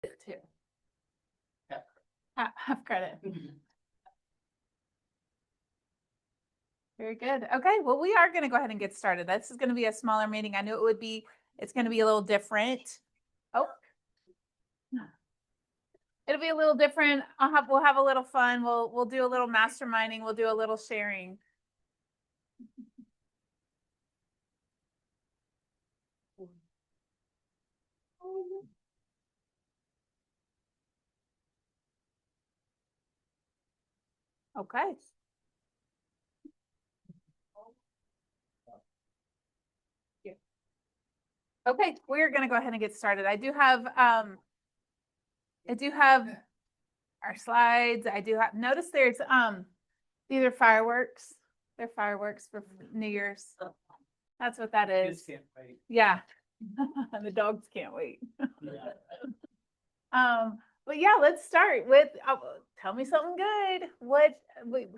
Too. Half credit. Very good. Okay, well, we are going to go ahead and get started. This is going to be a smaller meeting. I knew it would be, it's going to be a little different. Oh. It'll be a little different. We'll have a little fun. We'll do a little masterminding. We'll do a little sharing. Okay. Okay, we're going to go ahead and get started. I do have our slides. I do have, notice there's these are fireworks. They're fireworks for New Year's. That's what that is. Can't wait. Yeah. The dogs can't wait. But yeah, let's start with tell me something good.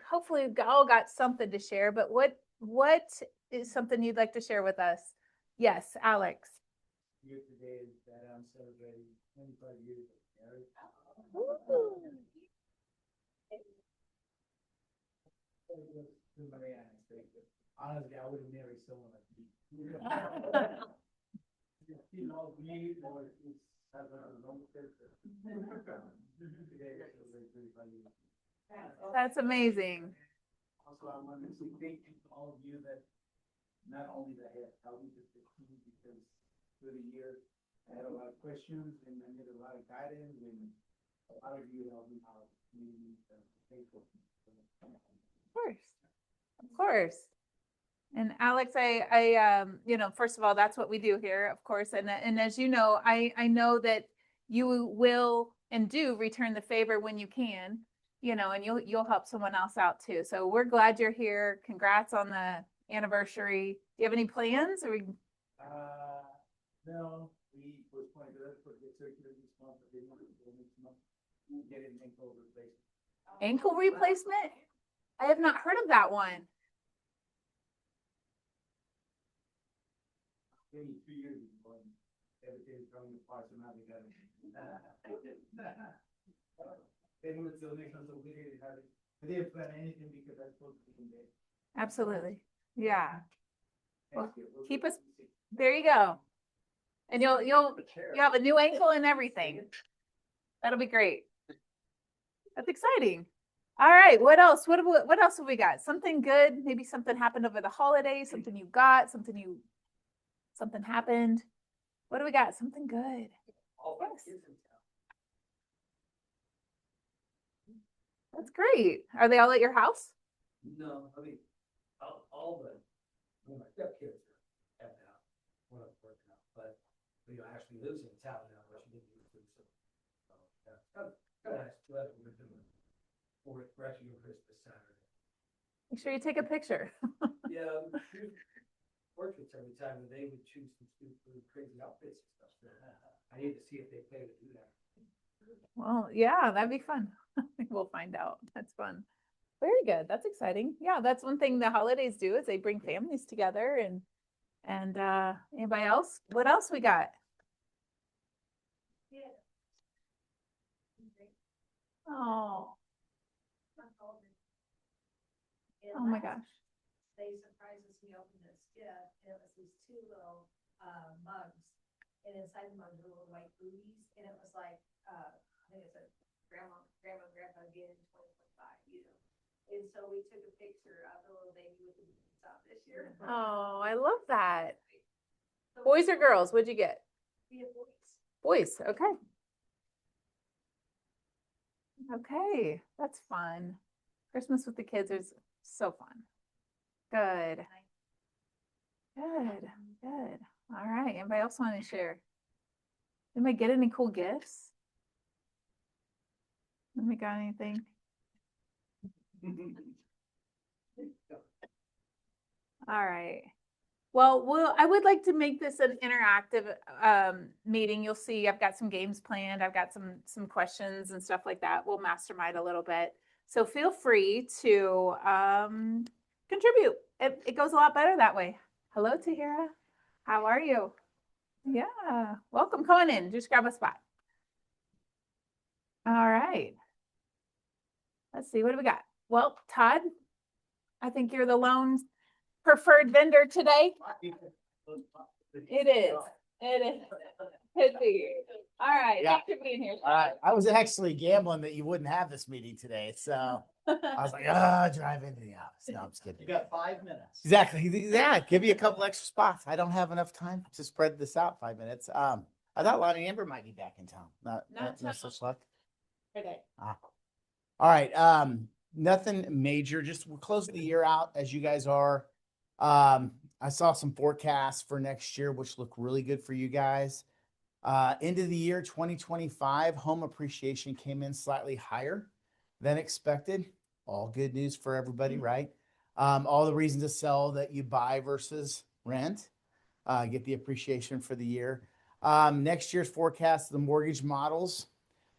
Hopefully we all got something to share, but what is something you'd like to share with us? Yes, Alex. Here today is that I'm celebrating 25 years of marriage. Honestly, I wouldn't marry someone like me. You know, me or it's has a long picture. Today is celebrating 25 years. That's amazing. Also, I want to say thank you to all of you that not only that have helped me with the team, because through the years I had a lot of questions and I needed a lot of guidance, and a lot of you helped me out. Thankful. Of course. Of course. And Alex, I first of all, that's what we do here, of course. And as you know, I know that you will and do return the favor when you can, and you'll help someone else out too. So we're glad you're here. Congrats on the anniversary. Do you have any plans? Or No, we was pointing to that for the circular this month, but they wanted to go next month. We'll get an ankle replacement. Ankle replacement? I have not heard of that one. Maybe 2 years ago, and everything's coming apart, so now they got it. They moved to the next one, so we didn't plan anything because that's supposed to be in there. Absolutely. Yeah. Well, We'll keep get us, it. there you go. And you'll have a new ankle and everything. That'll be great. That's exciting. All right. What else? What else have we got? Something good? Maybe something happened over the holidays, something you got, something happened. What do we got? Something good. Yes. That's great. Are they all at your house? No, I mean, all my stepkids are at the house, one of them working out, but Ashley lives in town now, where she didn't used to, so. Yeah, kind of nice, glad we're doing it. We're actually doing Christmas Saturday. Make sure you take a picture. Yeah, portraits every time, and they would choose some stupid, crazy outfits and stuff, so I need to see if they plan to do that. Well, yeah, that'd be fun. We'll find out. That's fun. Very good. That's exciting. Yeah, that's one thing the holidays do is they bring families together and anybody else? What else we got? Oh. Oh my gosh. They surprised us, we opened this gift, and it was these two little mugs, and inside the mugs were little white booties, and it was like I think it said grandma and grandpa again 2025, and so we took a picture of the little baby with the booties on this year. Oh, I love that. Boys or girls? What'd you get? We have boys. Boys. Okay. Okay, that's fun. Christmas with the kids is so fun. Good. Good. Good. All right. Anybody else want to share? Anybody get any cool gifts? Anybody got anything? All right. Well, I would like to make this an interactive meeting. You'll see I've got some games planned. I've got some questions and stuff like that. We'll mastermind a little bit. So feel free to contribute. It goes a lot better that way. Hello, Tahira. How are you? Yeah. Welcome. Come on in. Just grab a spot. right. Let's see, what do we got? Well, Todd, I think you're the lone preferred vendor today. It is. It is. Could be. All right. Yeah. Thanks for being here. I was actually gambling that you wouldn't have this meeting today, so I was like, drive into the office. No, I'm just kidding. You got 5 minutes. Exactly. Yeah, give you a couple extra spots. I don't have enough time to spread this out 5 minutes. I thought Lonnie Amber might be back in town. No town. such luck. Okay. All right. Nothing major. Just we're closing the year out as you guys are. I saw some forecasts for next year, which look really good for you guys. End of the year 2025, home appreciation came in slightly higher than expected. All good news for everybody, right? All the reasons to sell that you buy versus rent, get the appreciation for the year. Next year's forecast, the mortgage models,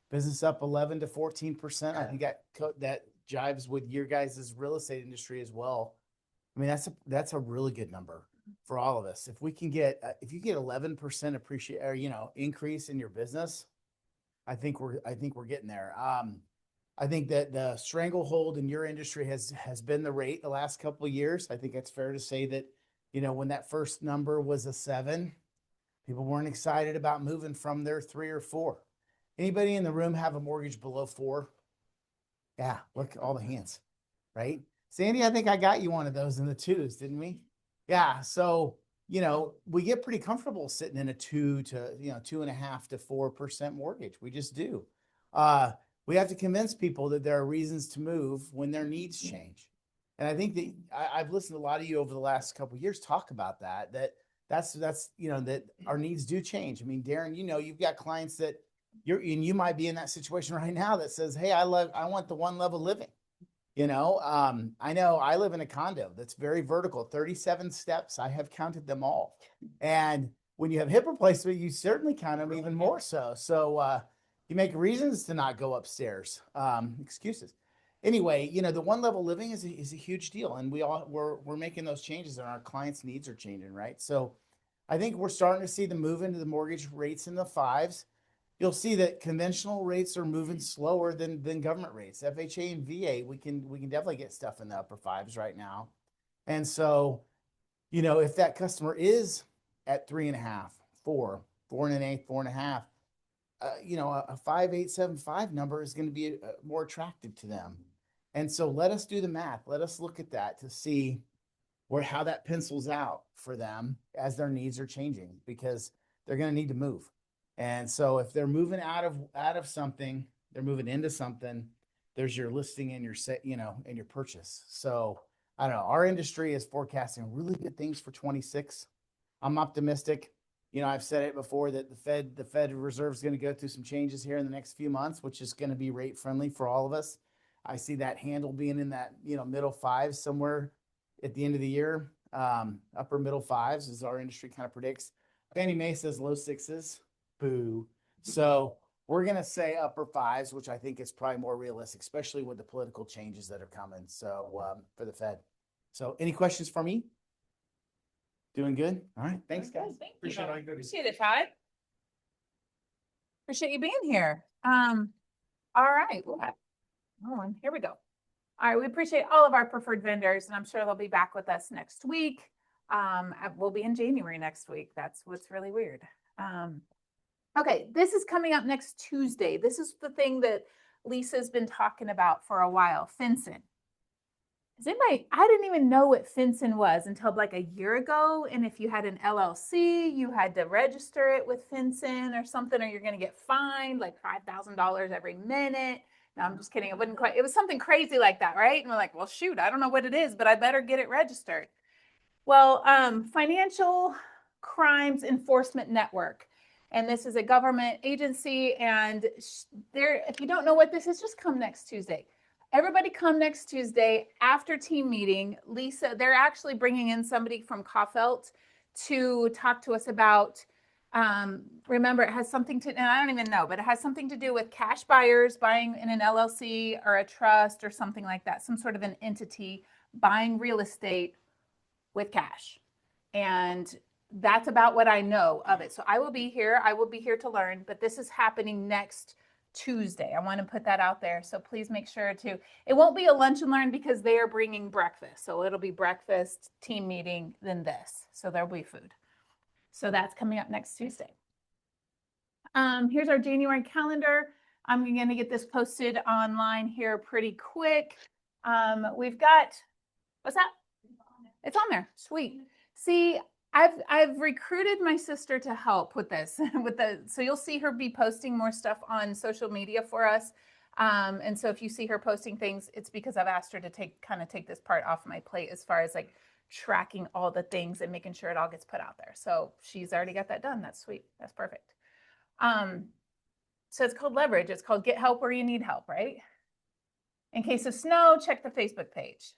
business up 11 to 14%. I think that jives with your guys' real estate industry as well. I mean, that's a really good number for all of us. If we can get, if you get 11% appreciate or, increase in your business, I think we're getting there. I think that the stranglehold in your industry has been the rate the last couple of years. I think it's fair to say that, when that first number was a 7, people weren't excited about moving from their 3 or 4. Anybody in the room have a mortgage below 4? Yeah, look, all the hands, right? Sandy, I think I got you one of those in the 2s, didn't we? Yeah. So, we get pretty comfortable sitting in a 2 to, 2.5 to 4% mortgage. We just do. We have to convince people that there are reasons to move when their needs change. And I think that I've listened to a lot of you over the last couple of years talk about that's, that our needs do change. I mean, Darren, you've got clients that you might be in that situation right now that says, hey, I want the one level living. I know I live in a condo that's very vertical, 37 steps. I have counted them all. And when you have hip replacement, you certainly count them even more so. So you make reasons to not go upstairs, excuses. Anyway, the one level living is a huge deal. And we're making those changes and our clients' needs are changing, right? So I think we're starting to see the move into the mortgage rates in the 5s. You'll see that conventional rates are moving slower than government rates. FHA and VA, we can definitely get stuff in the upper 5s right now. And so, if that customer is at 3.5, 4, 4.125, 4.5, a 5.875 number is going to be more attractive to them. And so let us do the math. Let us look at that to see how that pencils out for them as their needs are changing, because they're going to need to move. And so if they're moving out of something, they're moving into something, there's your listing and and your purchase. So I don't know, our industry is forecasting really good things for 26. I'm optimistic. I've said it before that the Fed Reserve is going to go through some changes here in the next few months, which is going to be rate friendly for all of us. I see that handle being in that, middle 5s somewhere at the end of the year. Upper middle 5s as our industry kind of predicts. Fannie Mae says low 6s. Boo. So we're going to say upper 5s, which I think is probably more realistic, especially with the political changes that are coming. So for the Fed. So any questions for me? Doing good? All right. Thanks, guys. Thank you. Appreciate all you do. Appreciate it, Todd. Appreciate you being here. All right. Oh, here we go. All right. We appreciate all of our preferred vendors, and I'm sure they'll be back with us next week. We'll be in January next week. That's what's really weird. Okay, this is coming up next Tuesday. This is the thing that Lisa's been talking about for a while, FinCEN. I didn't even know what FinCEN was until like a year ago. And if you had an LLC, you had to register it with FinCEN or something, or you're going to get fined like $5,000 every minute. No, I'm just kidding. It was something crazy like that, right? And we're like, well, shoot, I don't know what it is, but I better get it registered. Well, Financial Crimes Enforcement Network. And this is a government agency. And if you don't know what this is, just come next Tuesday. Everybody come next Tuesday after team meeting. Lisa, they're actually bringing in somebody from Kaufelt to talk to us about, remember, it has something to, and I don't even know, but it has something to do with cash buyers buying in an LLC or a trust or something like that, some sort of an entity buying real estate with cash. And that's about what I know of it. So I will be here to learn, but this is happening next Tuesday. I want to put that out there. So please make sure to, it won't be a lunch and learn because they are bringing breakfast. So it'll be breakfast, team meeting, then this. So there'll be food. So that's coming up next Tuesday. Here's our January calendar. I'm going to get this posted online here pretty quick. We've got, what's that? It's on there. Sweet. See, I've recruited my sister to help with this, so you'll see her be posting more stuff on social media for us. And so if you see her posting things, it's because I've asked her to take this part off my plate as far as like tracking all the things and making sure it all gets put out there. So she's already got that done. That's sweet. That's perfect. So it's called Leverage. It's called Get Help Where You Need Help, right? In case of snow, check the Facebook page.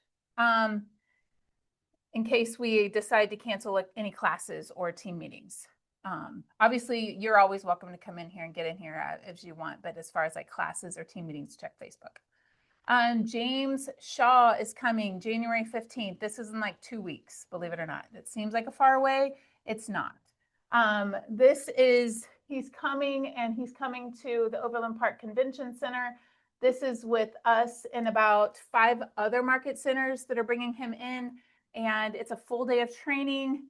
In case we decide to cancel any classes or team meetings. Obviously, you're always welcome to come in here and get in here as you want, but as far as like classes or team meetings, check Facebook. James Shaw is coming January 15th. This is in like 2 weeks, believe it or not. It seems like a far away. It's not. He's coming, and he's coming to the Overland Park Convention Center. This is with us and about 5 other market centers that are bringing him in. And it's a full day of training.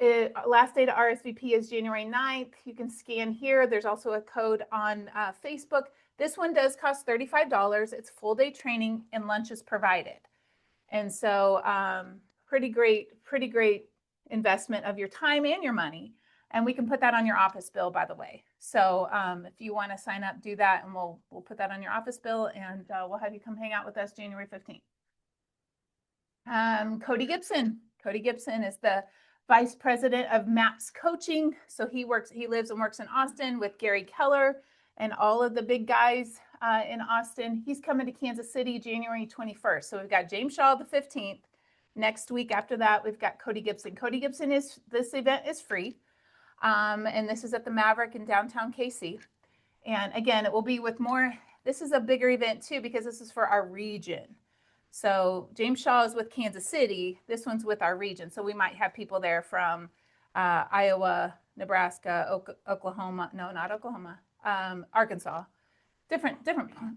Last day to RSVP is January 9th. You can scan here. There's also a code on Facebook. This one does cost $35. It's full day training and lunch is provided. And so pretty great investment of your time and your money. And we can put that on your office bill, by the way. So if you want to sign up, do that, and we'll put that on your office bill, and we'll have you come hang out with us January 15th. Cody Gibson. Cody Gibson is the vice president of MAPS Coaching. So he lives and works in Austin with Gary Keller and all of the big guys in Austin. He's coming to Kansas City January 21st. So we've got James Shaw the 15th. Next week after that, we've got Cody Gibson. Cody Gibson this event is free. And this is at the Maverick in downtown KC. And again, it will be with this is a bigger event too, because this is for our region. So James Shaw is with Kansas City. This one's with our region. So we might have people there from Iowa, Nebraska, Oklahoma. No, not Oklahoma. Arkansas. Different.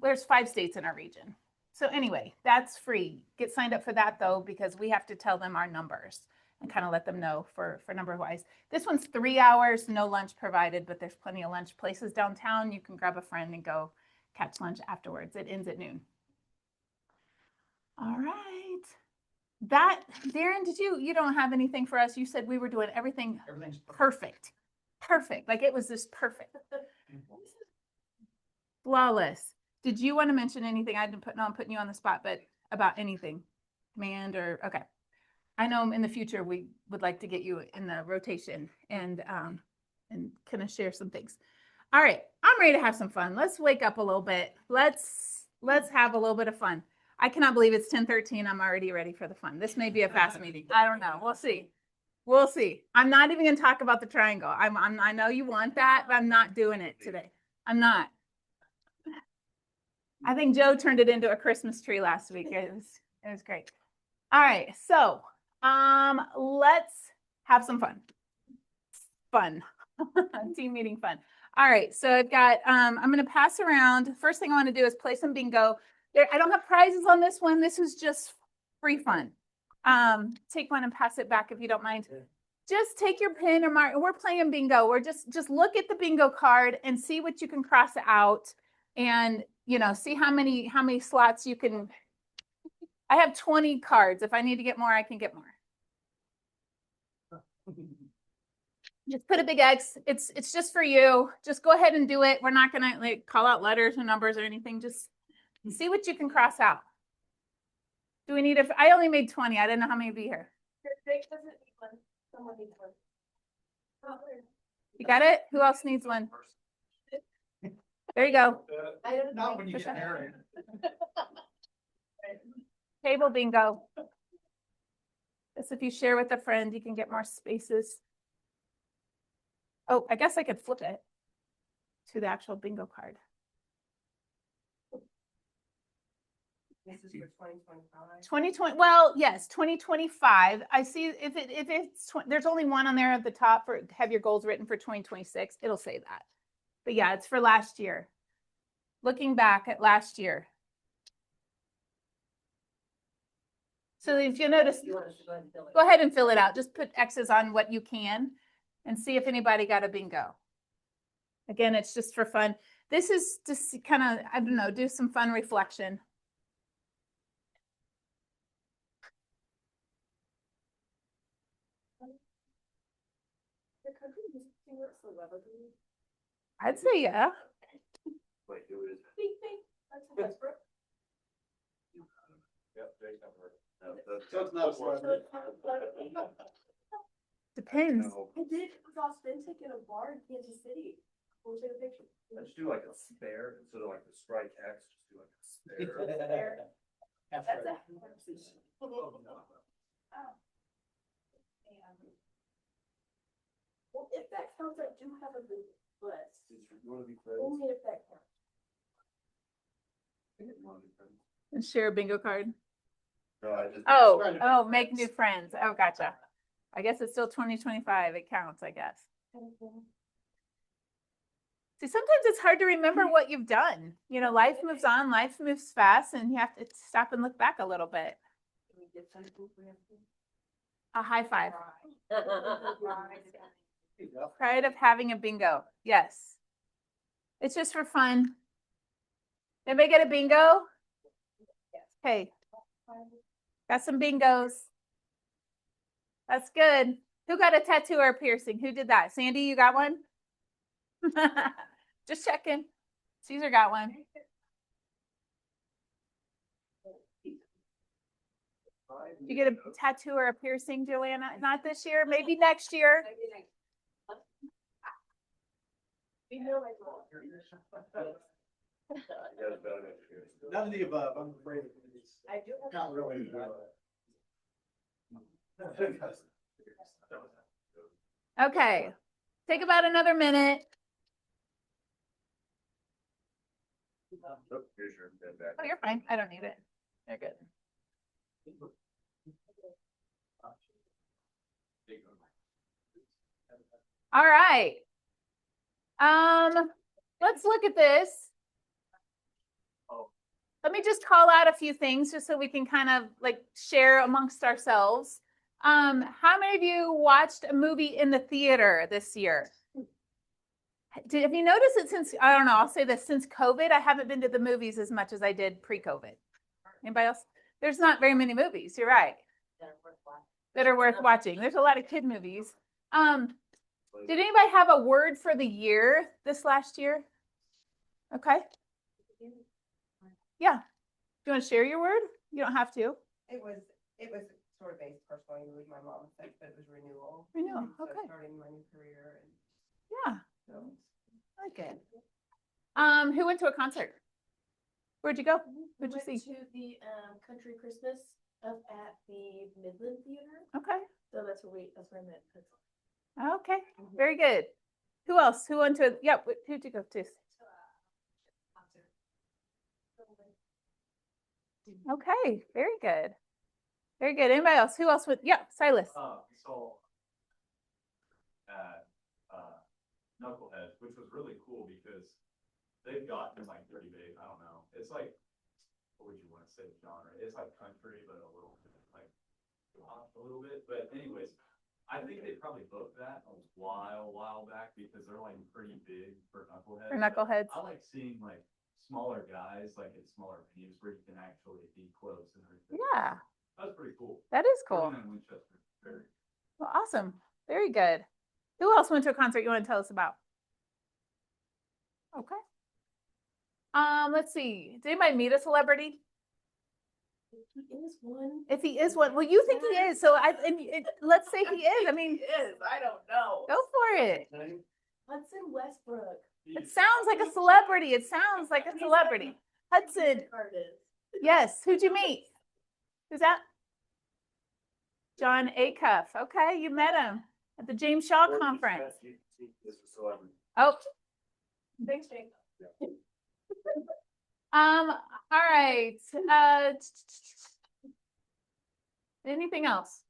There's 5 states in our region. So anyway, that's free. Get signed up for that though, because we have to tell them our numbers and kind of let them know for number wise. This one's 3 hours, no lunch provided, but there's plenty of lunch places downtown. You can grab a friend and go catch lunch afterwards. It ends at noon. All right. Darren, you don't have anything for us? You said we were doing everything's perfect. Perfect. Like it was just perfect. Flawless. Did you want to mention anything? I'm putting you on the spot, but about anything, command or, okay. I know in the future, we would like to get you in the rotation and kind of share some things. All right. I'm ready to have some fun. Let's wake up a little bit. Let's have a little bit of fun. I cannot believe it's 10:13. I'm already ready for the fun. This may be a fast meeting. I don't know. We'll see. We'll see. I'm not even going to talk about the triangle. I know you want that, but I'm not doing it today. I'm not. I think Joe turned it into a Christmas tree last week. It was great. All right. So let's have some fun. Team meeting fun. All right. So I've got, I'm going to pass around. First thing I want to do is play some bingo. I don't have prizes on this one. This is just free fun. Take one and pass it back if you don't mind. Just take your pen or mark. We're playing bingo. We're just look at the bingo card and see what you can cross out, and see how many slots you can. I have 20 cards. If I need to get more, I can get more. Just put a big X. It's just for you. Just go ahead and do it. We're not gonna like call out letters or numbers or anything. Just see what you can cross out. Do we need I only made 20. I didn't know how many would be here. You got it? Who else needs one? There you go. Not when you get married. Table bingo. This, if you share with a friend, you can get more spaces. Oh, I guess I could flip it to the actual bingo card. This is for 2025. 2020. Well, yes, 2025. I see if it's there's only one on there at the top for have your goals written for 2026. It'll say that. But yeah, it's for last year. looking back at last year. So if you notice, You want us to go ahead and fill it? go ahead and fill it out. Just put X's on what you can and see if anybody got a bingo. Again, it's just for fun. This is just kind of, I don't know, do some fun reflection. The country music singer celebrity. I'd say yeah. Wait, who is? Bing, bing. That's Westbrook. Yep, Jake, I've heard. No, So it's not a celebrity. Depends. I did, it was authentic in a bar in Kansas City. We'll take a picture. Let's do like a spare instead of like the strike X, just do like a spare. That's a. Oh. Well, if that counts, I do have a good list. You wanna be friends? Only if that counts. You wanna be friends? And share a bingo card. No, I just. Oh, make new friends. Oh, gotcha. I guess it's still 2025. It counts, I guess. See, sometimes it's hard to remember what you've done. You know, life moves on, life moves fast, and you have to stop and look back a little bit. Can we get some food for him? A high five. Pride of having a bingo. Yes. It's just for fun. Anybody get a bingo? Okay. Got some bingos. That's good. Who got a tattoo or a piercing? Who did that? Sandy, you got one? Just checking. Caesar got one. You get a tattoo or a piercing, Joanna? Not this year, maybe next year. None of the above, I'm afraid. I do have. Not really. Okay. Take about another minute. Oh, here's your pen back. Oh, you're fine. I don't need it. You're good. All right. Let's look at this. Let me just call out a few things just so we can kind of like share amongst ourselves. How many of you watched a movie in the theater this year? Have you noticed it since, I don't know, I'll say this, since COVID, I haven't been to the movies as much as I did pre-COVID. Anybody else? There's not very many movies, you're right, that are worth watching. There's a lot of kid movies. Did anybody have a word for the year this last year? Okay. Yeah. Do you want to share your word? You don't have to. It was sort of based personally with my mom, but it was renewal. Renewal, And so okay. Starting my new career and Yeah, so. I like it. Who went to a concert? Where'd you go? What'd you see? To the Country Christmas up at the Midland Theater. Okay. So that's where I met. Okay. Very good. Who else? Who went to? Yep. Who'd you go to? Okay. Very good. Very good. Anybody else? Who else would? Yeah. Silas. We saw at Knucklehead, which was really cool because they've gotten like pretty big. I don't know. It's like, what would you want to say genre? It's like country, but a little bit like pop a little bit. But anyways, I think they probably booked that a while back because they're like pretty big for Knucklehead. For Knuckleheads. I like seeing like smaller guys like in smaller venues where you can actually be close and everything. Yeah. That's pretty cool. That is cool. Everything in Winchester, very Well, awesome. Very good. Who else went to a concert you want to tell us about? Okay. Let's see. Did anybody meet a celebrity? He is one. If he is one, well, you think he is. So let's say he is. I mean, is. I don't know. go for it. Hudson Westbrook. It sounds like a celebrity. It sounds like a celebrity. Hudson. Yes. Who'd you meet? Who's that? John Acuff. Okay, you met him at the James Shaw Conference. Oh, Thanks, Jake. all right. Anything else?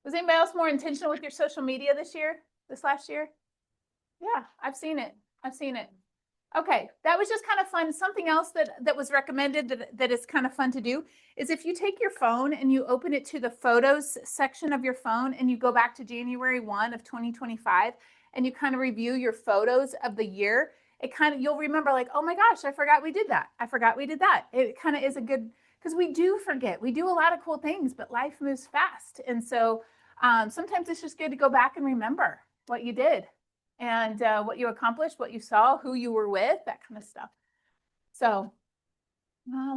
Was anybody else more intentional with your social media this last year? Yeah, I've seen it. Okay, that was just kind of fun. Something else that was recommended that is kind of fun to do is if you take your phone and you open it to the photos section of your phone and you go back to January 1 of 2025 and you kind of review your photos of the year, it kind of, you'll remember like, oh my gosh, I forgot we did that. I forgot we did that. It kind of is a good, because we do forget. We do a lot of cool things, but life moves fast. And so sometimes it's just good to go back and remember what you did and what you accomplished, what you saw, who you were with, that kind of stuff. So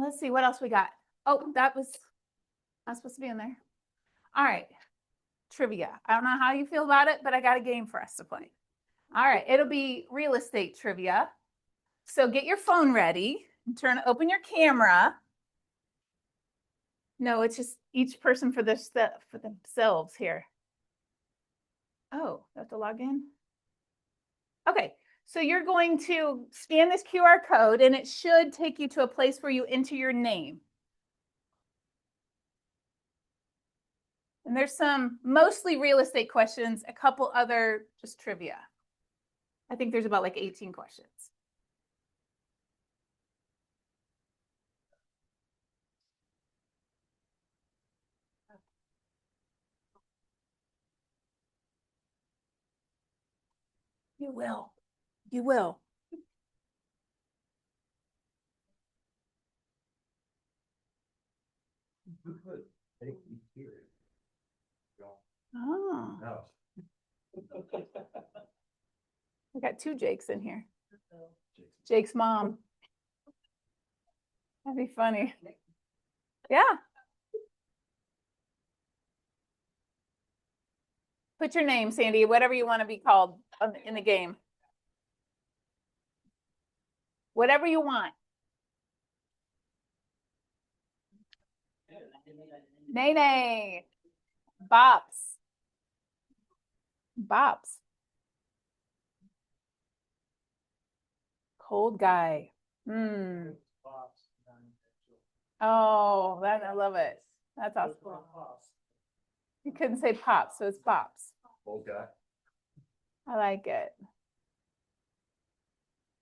let's see what else we got. Oh, that was not supposed to be in there. All right, trivia. I don't know how you feel about it, but I got a game for us to play. All right, it'll be real estate trivia. So get your phone ready and open your camera. No, it's just each person for themselves here. Oh, I have to log in. Okay, so you're going to scan this QR code and it should take you to a place where you enter your name. And there's some mostly real estate questions, a couple other just trivia. I think there's about like 18 questions. You will. You will. Oh, No. we got two Jakes in here. Jake's mom. That'd be funny. Yeah. Put your name, Sandy, whatever you want to be called in the game. Whatever you want. Nene. Bops. Bops. Cold guy. Hmm. Oh, that I love it. That's awesome. You couldn't say pops, so it's bops. Old guy. I like it.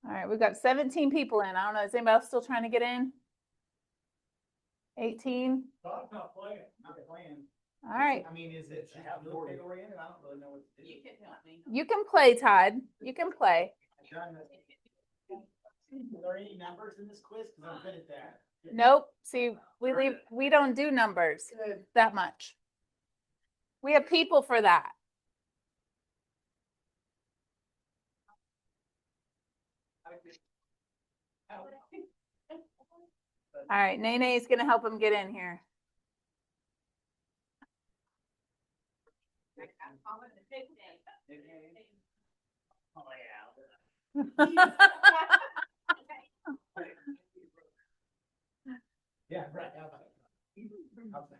All right, we've got 17 people in. I don't know, is anybody else still trying to get in? 18? Not playing, not playing. All right. I mean, is it military oriented? I don't really know what to do. You can play, Todd. You can play. Are there any numbers in this quiz? Because I'm good at that. Nope. See, we don't do numbers that much. We have people for that. All right, Nene is going to help him get in here. Yeah, right.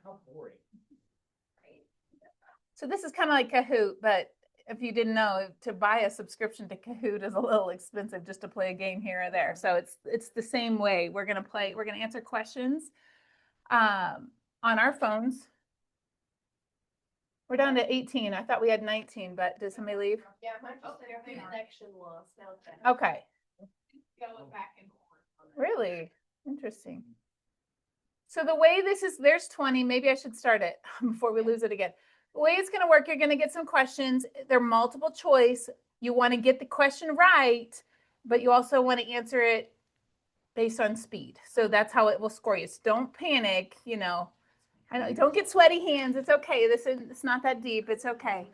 How boring. So this is kind of like Kahoot, but if you didn't know, to buy a subscription to Kahoot is a little expensive just to play a game here or there. So it's the same way. We're gonna answer questions on our phones. We're down to 18. I thought we had 19, but did somebody leave? Yeah, mine just said connection lost. Now it's back. Okay. Going back and forth. Really interesting. So the way there's 20. Maybe I should start it before we lose it again. The way it's going to work, you're going to get some questions. They're multiple choice. You want to get the question right, but you also want to answer it based on speed. So that's how it will score you. So don't panic, I know, don't get sweaty hands. It's okay. It's not that deep. It's okay.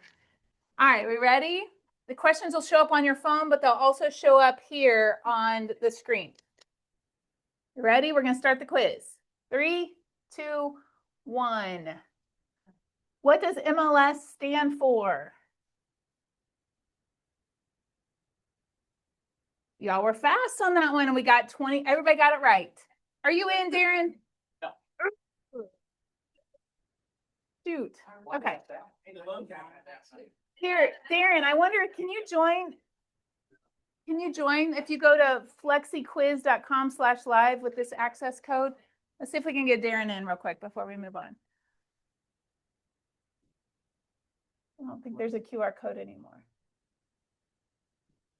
All right, we ready? The questions will show up on your phone, but they'll also show up here on the screen. You ready? We're going to start the quiz. 3, 2, 1. What does MLS stand for? Y'all were fast on that one and we got 20. Everybody got it right. Are you in, Darren? No. Shoot. Okay. Here, Darren, I wonder, can you join if you go to flexiquiz.com/live with this access code? Let's see if we can get Darren in real quick before we move on. I don't think there's a QR code anymore.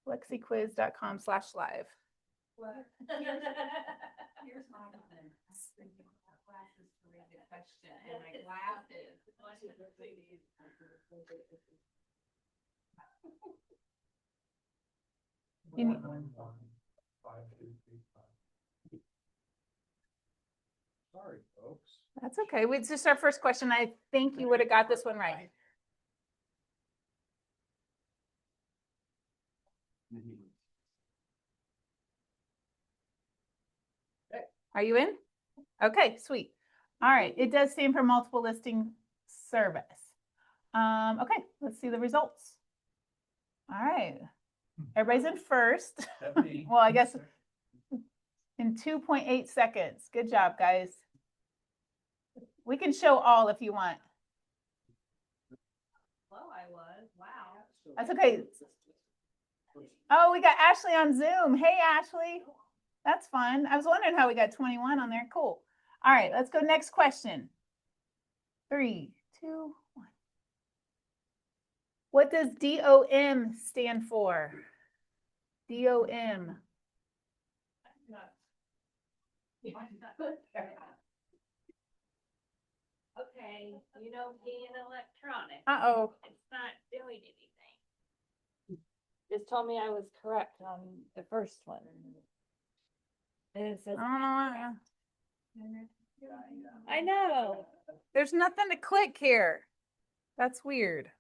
flexiquiz.com/live. What? Here's my comment. I was thinking about glasses to read the question and my glasses. You- Sorry, folks. That's okay. It's just our first question. I think you would have got this one right. Are you in? Okay, sweet. All right, it does stand for multiple listing service. Okay, let's see the results. All right, everybody's in first. Well, I guess in 2.8 seconds. Good job, guys. We can show all if you want. Well, I was, wow. That's okay. Oh, we got Ashley on Zoom. Hey, Ashley. That's fun. I was wondering how we got 21 on there. Cool. All right, let's go next question. 3, 2, 1. What does DOM stand for? DOM. Okay, you know, being electronic. Uh-oh. It's not doing anything. Just told me I was correct on the first one. And it says, I I know, There's nothing to click here. That's weird.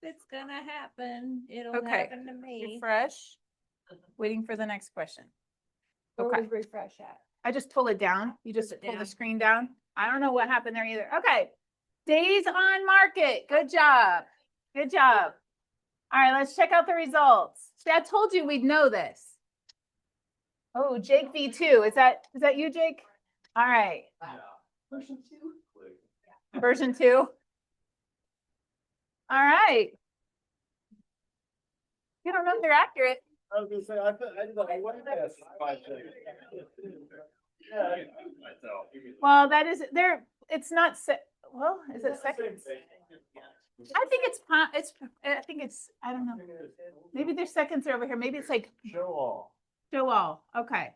if it's gonna happen, it'll Okay. happen to me. Refresh. Waiting for the next question. Where Okay. was refresh at? I just pull it down. You just Pull it pull the down. screen down. I don't know what happened there either. Okay. Days on market. Good job. Good job. All right, let's check out the results. See, I told you we'd know this. Oh, Jake V2. Is that you, Jake? All right. Click. Version 2. All right. You don't know if they're accurate. I was gonna say, I did like one test. 5 seconds. Yeah. Well, that is there. It's not well, is it seconds? I think I think it's I don't know. Maybe their seconds are over here. Maybe it's like Show all. show all. Okay.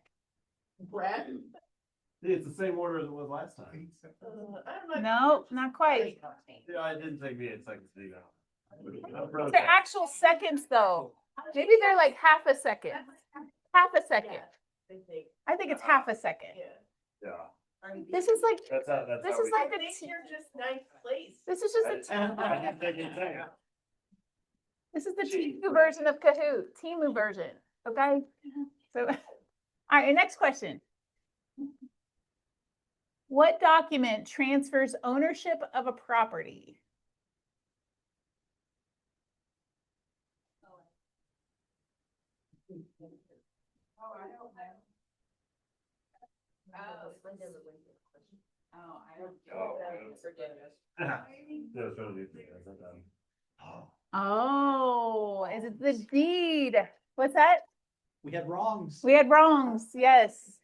Brad? It's the same order as it was last time. No, not quite. Yeah, it didn't take me 8 seconds to do that. They're actual seconds though. Maybe they're like half a second. Half a second. I think it's half a second. Yeah. This is like That's how this we is like do the it. just ninth place. this is just I a didn't take any second. this is the Timu version of Kahoot. Timu version. Okay. So all right, your next question. What document transfers ownership of a property? Oh, I don't know. Oh, I don't. Oh, yeah, so do you. Oh, is it the deed? What's that? We had wrongs. We had wrongs. Yes.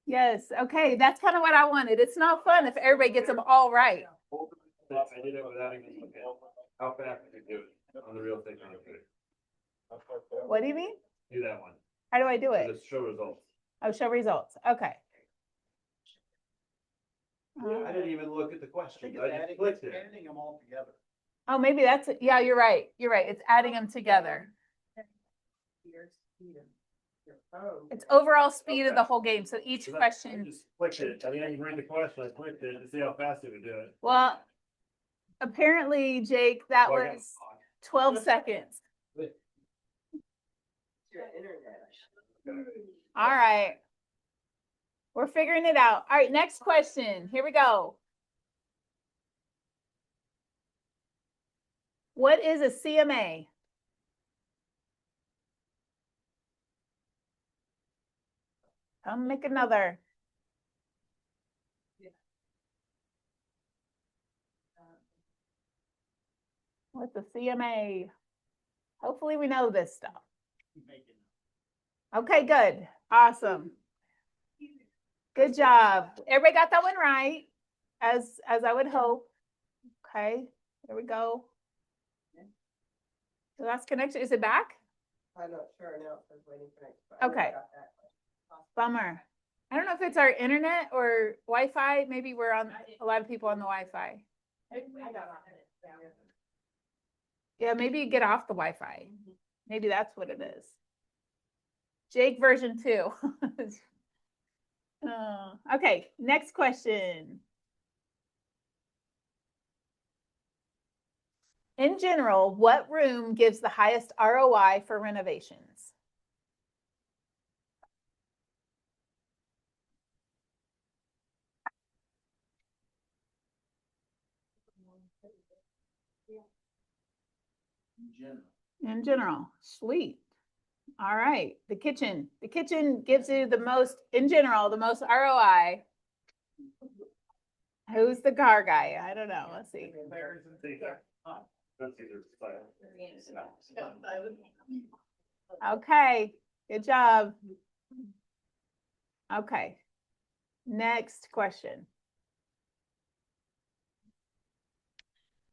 Yes. Okay. That's kind of what I wanted. It's not fun if everybody gets them all right. I did it without even looking. How fast did you do it on the real estate calculator? What do you mean? Do that one. How do I do it? Just show results. Oh, show results. Okay. I didn't even look at the question. I just clicked it. Adding them all together. Oh, maybe that's it. Yeah, you're right. You're right. It's adding them together. It's overall speed of the whole game. So each 'Cause I question. just clicked it. I didn't even read the question. I clicked it to see how fast it would do it. Well, apparently, Jake, that So I got- was 12 seconds. Your internet. All right. We're figuring it out. All right, next question. Here we go. What is a CMA? Come make another. What's a CMA? Hopefully we know this stuff. Okay, good. Awesome. Good job. Everybody got that one right, as I would hope. Okay, there we go. So that's connection. Is it back? I'm not sure now, it says waiting for next. but I Okay. got that. Bummer. I don't know if it's our internet or Wi-Fi. Maybe we're on, a lot of people on the Wi-Fi. Yeah, maybe get off the Wi-Fi. Maybe that's what it is. Jake version 2. Okay, next question. In general, what room gives the highest ROI for renovations? In general, sweet. All right, the kitchen. The kitchen gives you the most, in general, the most ROI. Who's the car guy? I don't know. Let's see. Okay, good job. Okay, next question.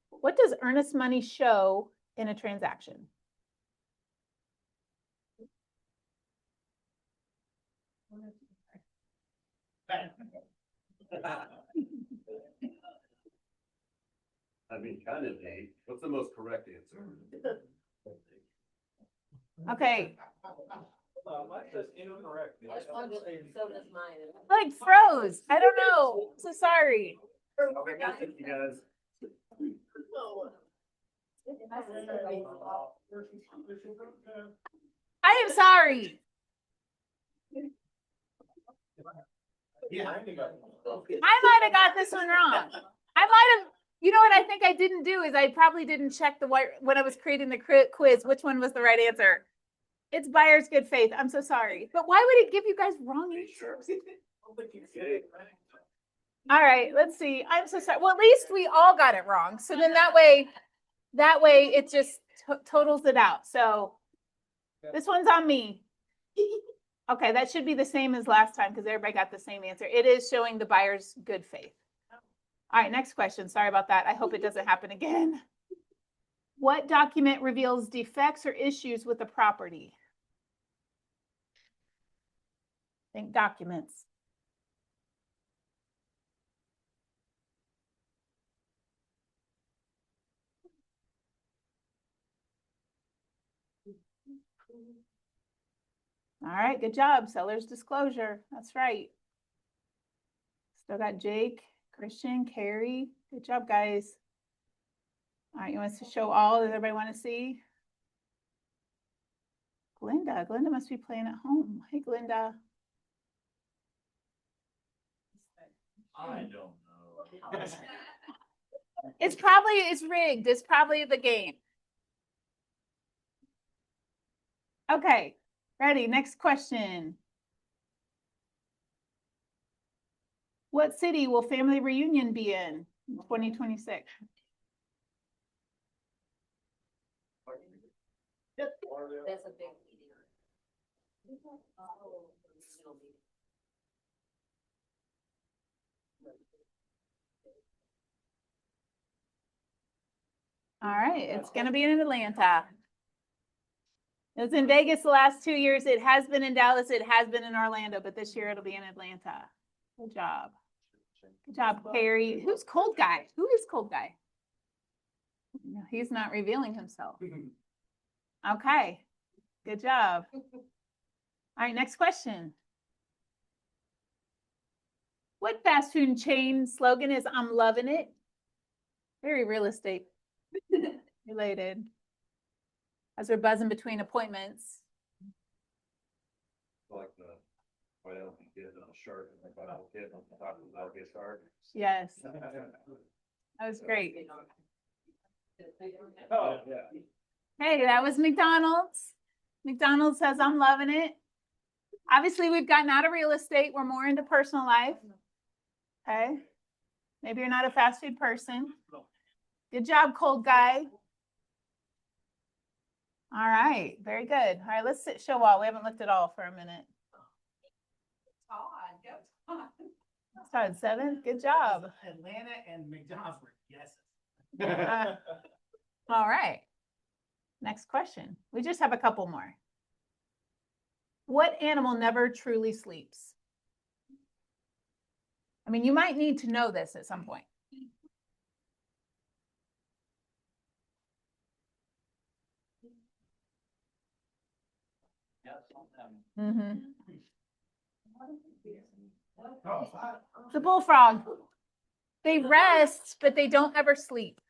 What does earnest money show in a transaction? I mean, kind of neat. What's the most correct answer? Okay, Mine says incorrect. So does mine. like froze. I don't know. So sorry. You guys. I am sorry. Yeah. I might have got this one wrong. I might have, you know what I think I didn't do is I probably didn't check the when I was creating the quiz, which one was the right answer. It's buyer's good faith. I'm so sorry. But why would it give you guys wrong answers? All right, let's see. I'm so sorry. Well, at least we all got it wrong. So then that way it just totals it out. So this one's on me. Okay, that should be the same as last time because everybody got the same answer. It is showing the buyer's good faith. All right, next question. Sorry about that. I hope it doesn't happen again. What document reveals defects or issues with the property? Think documents. All right, good job. Seller's disclosure. That's right. Still got Jake, Christian, Carrie. Good job, guys. All right, you want us to show all? Does everybody want to see? Glinda. Glinda must be playing at home. Hey, Glinda. I don't know. It's rigged. It's probably the game. Okay, ready. Next question. What city will Family Reunion be in 2026? That's a big meeting. All right, it's gonna be in Atlanta. It was in Vegas the last 2 years. It has been in Dallas. It has been in Orlando, but this year it'll be in Atlanta. Good job. Good job, Carrie. Who's Cold Guy? Who is Cold Guy? No, he's not revealing himself. Okay, good job. All right, next question. What fast food chain slogan is "I'm loving it"? Very real estate related. As we're buzzing between appointments. Like the, why don't you get a shirt and like, I don't get on top of that'll be a start. Yes, that was great. Oh, yeah. Hey, that was McDonald's. McDonald's says, "I'm loving it." Obviously, we've gotten out of real estate. We're more into personal life. Okay. Maybe you're not a fast food person. Good job, Cold Guy. All right, very good. All right, let's show all. We haven't looked at all for a minute. Todd, go Todd. Todd, 7. Good job. Atlanta and McDonald's were guesses. All right. Next question. We just have a couple more. What animal never truly sleeps? I mean, you might need to know this at some point. Mm-hmm. The bullfrog. They rest, but they don't ever sleep.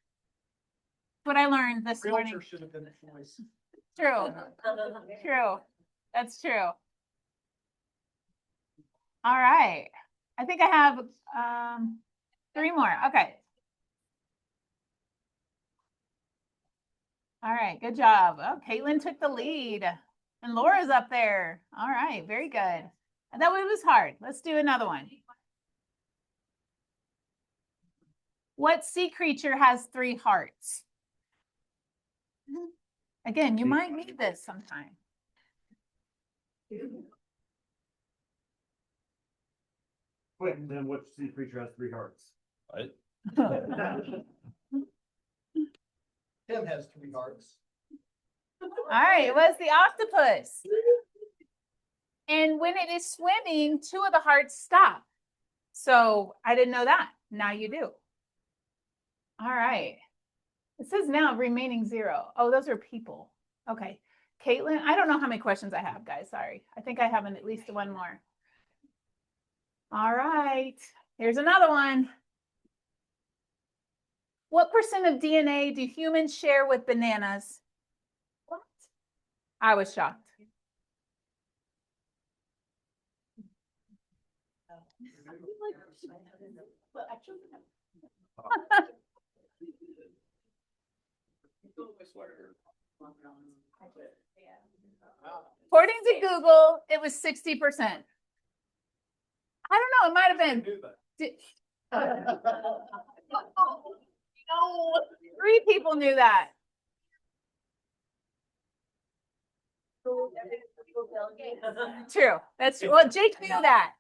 What I learned this morning. Should have been the choice. True. True. That's true. All right. I think I have 3 more. Okay. All right. Good job. Oh, Caitlin took the lead. And Laura's up there. All right. Very good. I thought it was hard. Let's do another one. What sea creature has 3 hearts? Again, you might need this sometime. Wait, and then what sea creature has 3 hearts? What? Tim has 3 hearts. All right, it was the octopus. And when it is swimming, 2 of the hearts stop. So I didn't know that. Now you do. All right. It says now remaining 0. Oh, those are people. Okay. Caitlin, I don't know how many questions I have, guys. Sorry. I think I have at least 1 more. All right. Here's another one. What % of DNA do humans share with bananas? What? I was shocked. According to Google, it was 60%. I don't know. It might have been. No, 3 people knew that. True. That's true. Well, Jake knew that.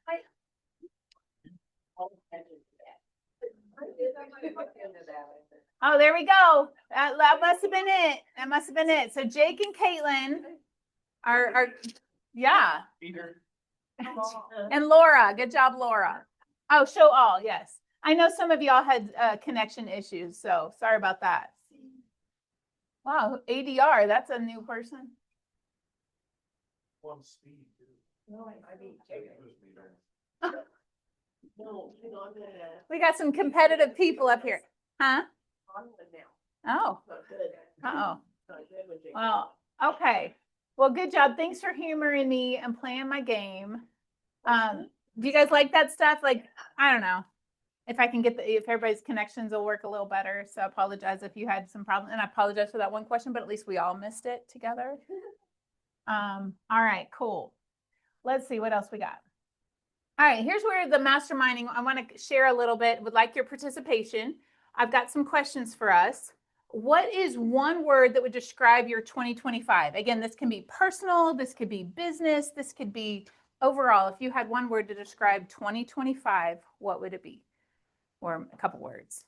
Oh, there we go. That must have been it. That must have been it. So Jake and Caitlin are yeah. And Laura, good job, Laura. Oh, show all, yes. I know some of y'all had connection issues, so sorry about that. Wow, ADR, that's a new person. One speed. We got some competitive people up here, huh? Oh, uh-oh. Well, okay. Well, good job. Thanks for humoring me and playing my game. Do you guys like that stuff? Like, I don't know if I can get if everybody's connections will work a little better. So I apologize if you had some problem, and I apologize for that one question, but at least we all missed it together. All right, cool. Let's see what else we got. All right, here's where the masterminding, I want to share a little bit, would like your participation. I've got some questions for us. What is one word that would describe your 2025? Again, this can be personal, this could be business, this could be overall. If you had one word to describe 2025, what would it be? Or a couple words.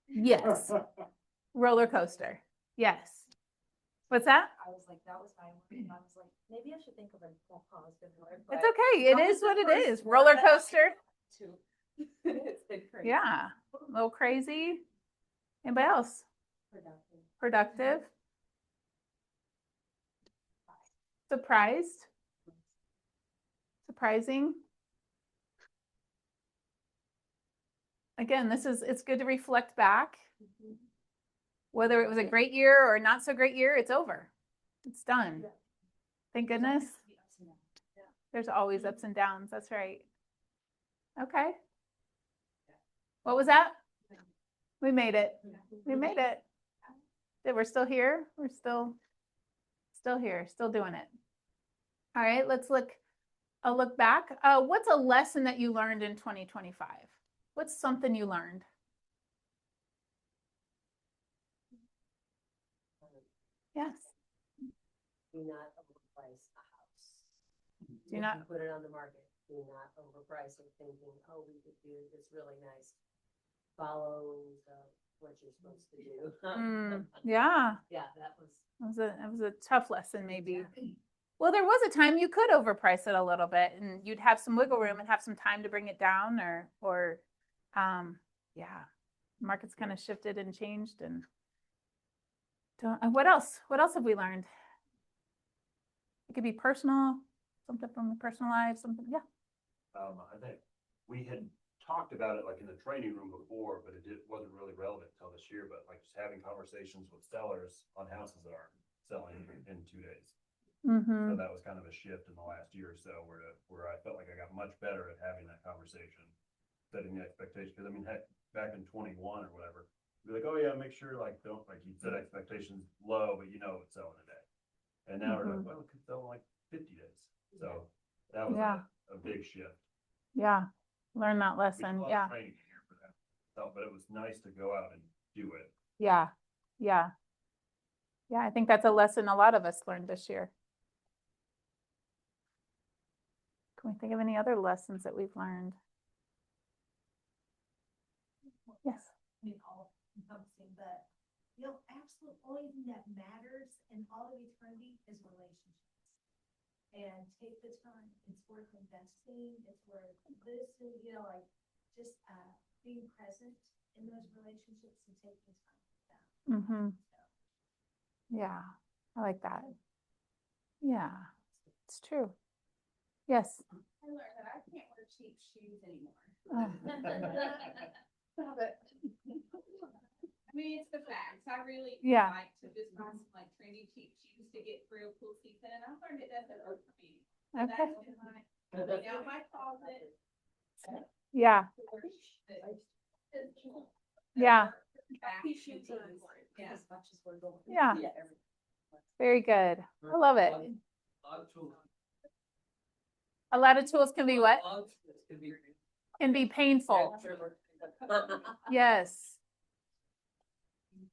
Yes. Roller coaster. Yes. What's that? I was like, that was my word, and I was like, maybe I should think of a more positive word. It's okay. It is what it is. Roller coaster. Yeah. A little crazy. Anybody else? Productive. Surprised. Surprising. Again, it's good to reflect back. Whether it was a great year or not so great year, it's over. It's done. Thank goodness. There's always ups and downs. That's right. Okay. What was that? We made it. We made it. We're still here. We're still here, still doing it. All right, let's look back. What's a lesson that you learned in 2025? What's something you learned? Yes. Do not overprice a house. Do not put it on the market. Do not overprice it thinking, oh, we could do this really nice. Follow what you're supposed to do. Yeah. Yeah, that was It was a tough lesson, maybe. Well, there was a time you could overprice it a little bit and you'd have some wiggle room and have some time to bring it down yeah, market's kind of shifted and changed and what else? What else have we learned? It could be personal, something from your personal life, something, yeah. I think we had talked about it like in the training room before, but wasn't really relevant until this year, but like just having conversations with sellers on houses that aren't selling in 2 days. Mm-hmm. So that was kind of a shift in the last year or so where I felt like I got much better at having that conversation, setting the expectation. Cause I mean, heck, back in 21 or whatever, be like, oh yeah, make sure like, don't, like you set expectations low, but you know, it's selling a day. And now we're like, well, it could sell in like 50 days. So that was Yeah. a big shift. Yeah. Learn that We did a lesson. lot of Yeah. training in here for that. So, but it was nice to go out and do it. Yeah. Yeah. Yeah. I think that's a lesson a lot of us learned this year. Can we think of any other lessons that we've learned? Yes. I mean, all encompassing, but, you know, absolute only thing that matters in all of eternity is relationships. And take the time, it's worth investing, it's worth listening, you know, like, just, being present in those relationships and taking time with them. Mm-hmm. Yeah. I like that. Yeah. It's true. Yes. I learned that I can't wear cheap shoes anymore. Oh. Stop it. I mean, it's the facts. I really Yeah. like to just buy some like trendy cheap shoes to get through pool season, and I've learned it doesn't work for me. So Okay. that's been clean out my closet. Yeah. Yeah. Back shoes. Yeah. As much as we're going. Yeah. Very good. I love it. A lot of tools. A lot of tools can be what? A lot of tools can be- Can be painful. Yes.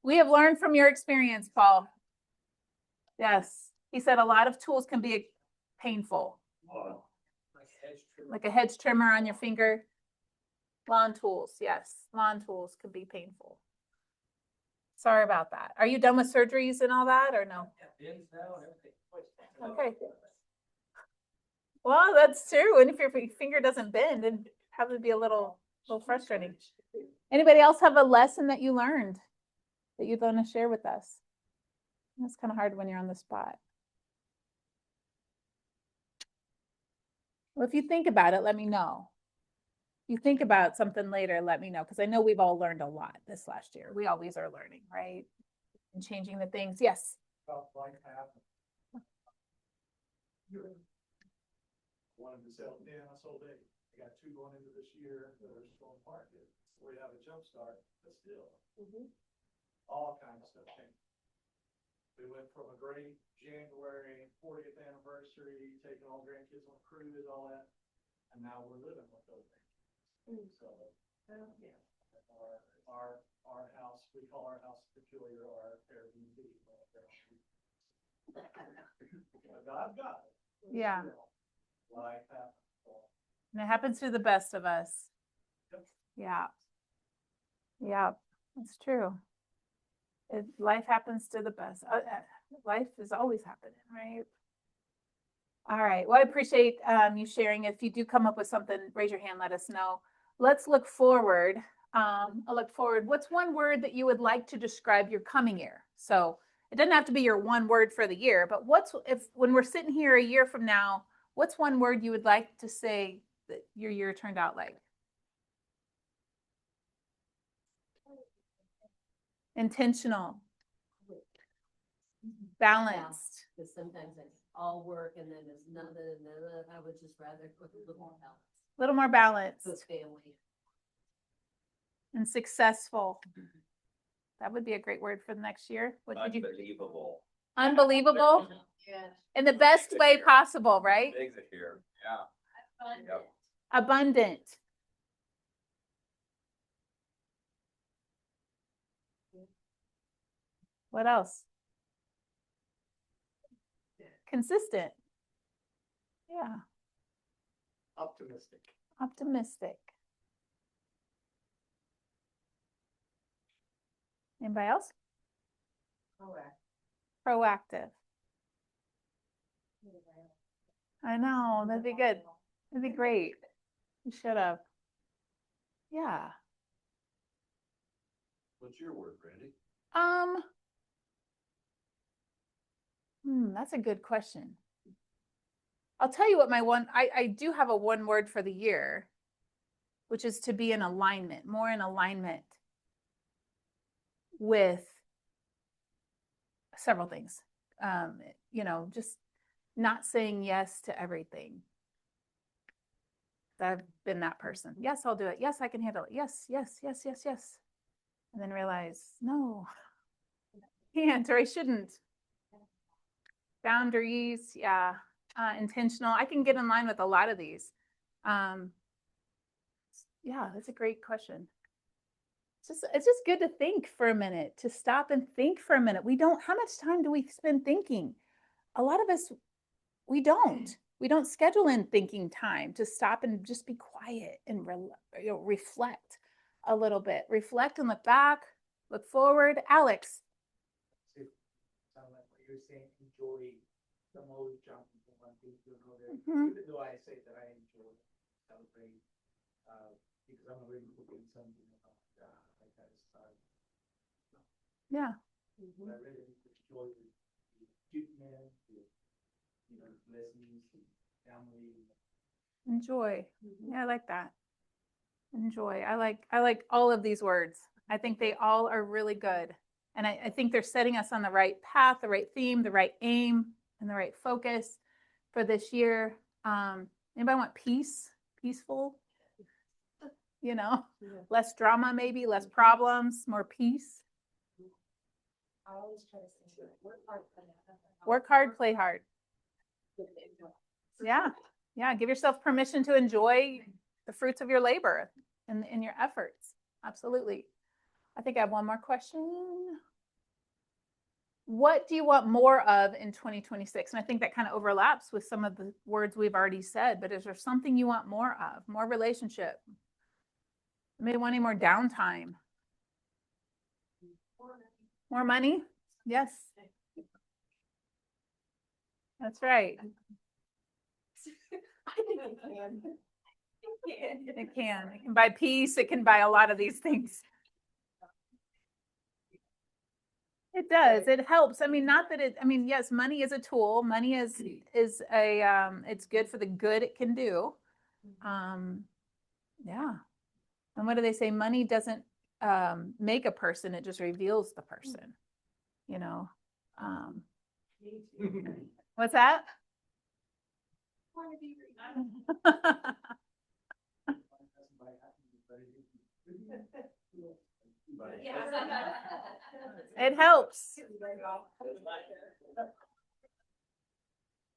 We have learned from your experience, Paul. Yes. He said a lot of tools can be painful, Like a hedge trimmer. like a hedge trimmer on your finger. Lawn tools, yes. Lawn tools can be painful. Sorry about that. Are you done with surgeries and all that or no? Pins now and everything. Okay. Well, that's true. And if your finger doesn't bend, it'd probably be a little frustrating. Anybody else have a lesson that you learned that you'd want to share with us? It's kind of hard when you're on the spot. Well, if you think about it, let me know. If you think about something later, let me know, because I know we've all learned a lot this last year. We always are learning, right? And changing the things. Yes. About life happened. Wanted to sell 10, I sold 8. I got 2 going into this year that are still in market. We have a jump start, but still. All kinds of stuff changed. We went from a great January 40th anniversary, taking all grandkids on a cruise, all that, and now we're living with those things. So, yeah, our house, we call our house peculiar, our Airbnb. But I've got it. Yeah. Life happens. And it happens to the best of us. Yeah. Yeah, that's true. Life happens to the best. Life is always happening, right? All right. Well, I appreciate you sharing. If you do come up with something, raise your hand, let us know. Let's look forward. I'll look forward. What's one word that you would like to describe your coming year? So it doesn't have to be your one word for the year, but when we're sitting here a year from now, what's one word you would like to say that your year turned out like? Intentional. Balanced. Because sometimes it's all work and then it's none of it, and then I would just rather put a little more balance. A little more balanced With family. and successful. That would be a great word for the next year. What did you? Unbelievable. Unbelievable Yeah. in the best way possible, right? Big here, yeah. Yep. Abundant. What else? Consistent. Yeah. Optimistic. Optimistic. Anybody else? Proactive. Proactive. I know, that'd be good. That'd be great. You should have. Yeah. What's your word, Randy? That's a good question. I'll tell you what I do have a one word for the year, which is to be in alignment, more in alignment with several things. Just not saying yes to everything. I've been that person. Yes, I'll do it. Yes, I can handle it. Yes, yes, yes, yes, yes. And then realize, no, I can't or I shouldn't. Boundaries, yeah. Intentional. I can get in line with a lot of these. Yeah, that's a great question. It's just good to think for a minute, to stop and think for a minute. How much time do we spend thinking? A lot of us, we don't schedule in thinking time to stop and just be quiet and reflect a little bit. Reflect and look back, look forward. Alex. Sound like what you're saying, enjoy the most jumping from one thing to another. Mhm. Even though I say that I enjoy celebrate, because I'm already cooking something like that start. Yeah. But I really enjoy the achievement, blessings, family. Enjoy. Yeah, I like that. Enjoy. I like all of these words. I think they all are really good. And I think they're setting us on the right path, the right theme, the right aim, and the right focus for this year. Anybody want peace? Peaceful? Less drama, maybe, less problems, more peace. I always try to say, Work hard, play hard. Yeah. Yeah. Give yourself permission to enjoy the fruits of your labor and in your efforts. Absolutely. I think I have one more question. What do you want more of in 2026? And I think that kind of overlaps with some of the words we've already said, but is there something you want more of? More relationship? Maybe wanting more downtime? More money? Yes. That's right. It can. It can buy peace. It can buy a lot of these things. It does. It helps. I mean, not that yes, money is a tool. Money is it's good for the good it can do. Yeah. And what do they say? Money doesn't make a person, it just reveals the person. What's that? It helps.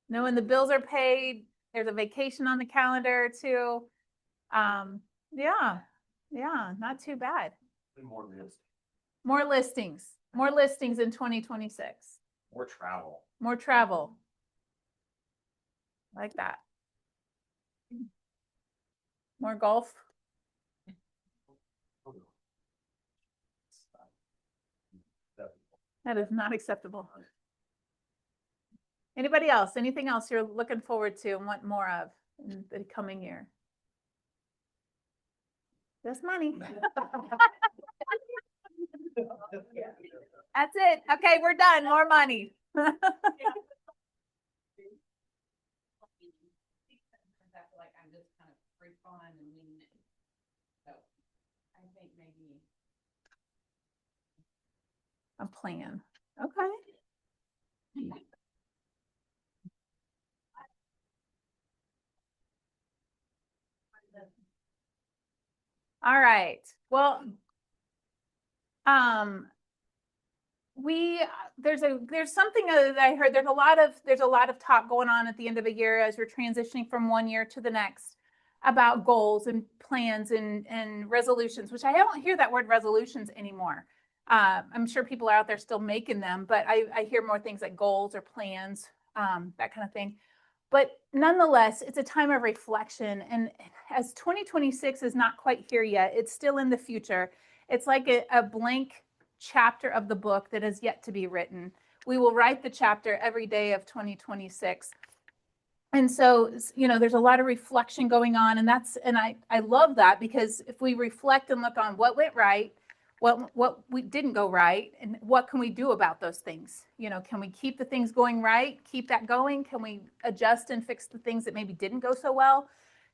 Knowing the bills are paid, there's a vacation on the calendar too. Yeah, not too bad. More list. More listings in 2026. More travel. More travel. Like that. More golf. That is not acceptable. Anybody else? Anything else you're looking forward to and want more of in the coming year? Just money. That's it. Okay, we're done. More money. I feel like I'm just kind of free fun and winging it. So I think maybe A plan. Okay. All right. Well, there's something that I heard. There's a lot of talk going on at the end of a year as you're transitioning from one year to the next about goals and plans and resolutions, which I don't hear that word resolutions anymore. I'm sure people are out there still making them, but I hear more things like goals or plans, that kind of thing. But nonetheless, it's a time of reflection. And as 2026 is not quite here yet, it's still in the future. It's like a blank chapter of the book that is yet to be written. we will write the chapter every day of 2026. And so, there's a lot of reflection going on, and I love that, because if we reflect and look on what went right, what we didn't go right, and what can we do about those things? Can we keep the things going right, keep that going? Can we adjust and fix the things that maybe didn't go so well?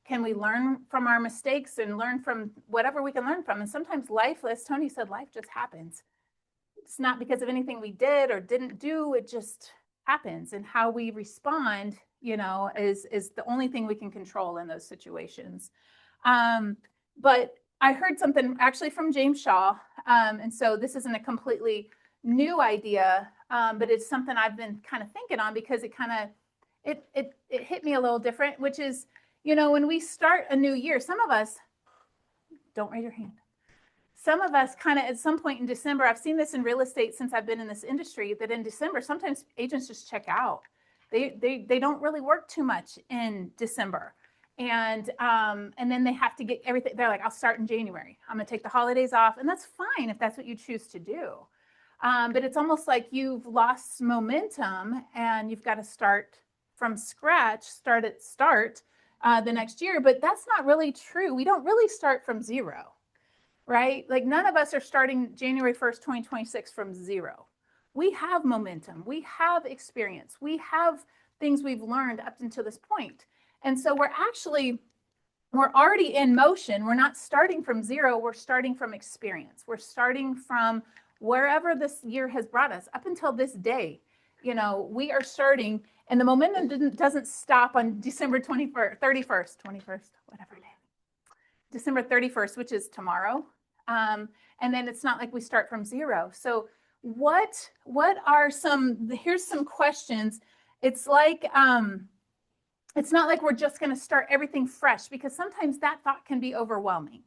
Can we learn from our mistakes and learn from whatever we can learn from? And sometimes life, as Tony said, life just happens. It's not because of anything we did or didn't do, it just happens. And how we respond, is the only thing we can control in those situations. But I heard something actually from James Shaw. And so this isn't a completely new idea, but it's something I've been kind of thinking on, because it hit me a little different, which is, when we start a new year, some of us, don't raise your hand. Some of us kind of at some point in December, I've seen this in real estate since I've been in this industry, that in December, sometimes agents just check out. They don't really work too much in December. And then they have to get everything. They're like, I'll start in January. I'm going to take the holidays off. And that's fine if that's what you choose to do. But it's almost like you've lost momentum and you've got to start from scratch, start the next year. But that's not really true. We don't really start from zero, right? Like, none of us are starting January 1st, 2026 from zero. We have momentum. We have experience. We have things we've learned up until this point. And so we're already in motion. We're not starting from zero. We're starting from experience. We're starting from wherever this year has brought us up until this day. We are starting, and the momentum doesn't stop on December 31st, whatever day. December 31st, which is tomorrow. And then it's not like we start from zero. So what are here's some questions. It's like, it's not like we're just going to start everything fresh, because sometimes that thought can be overwhelming.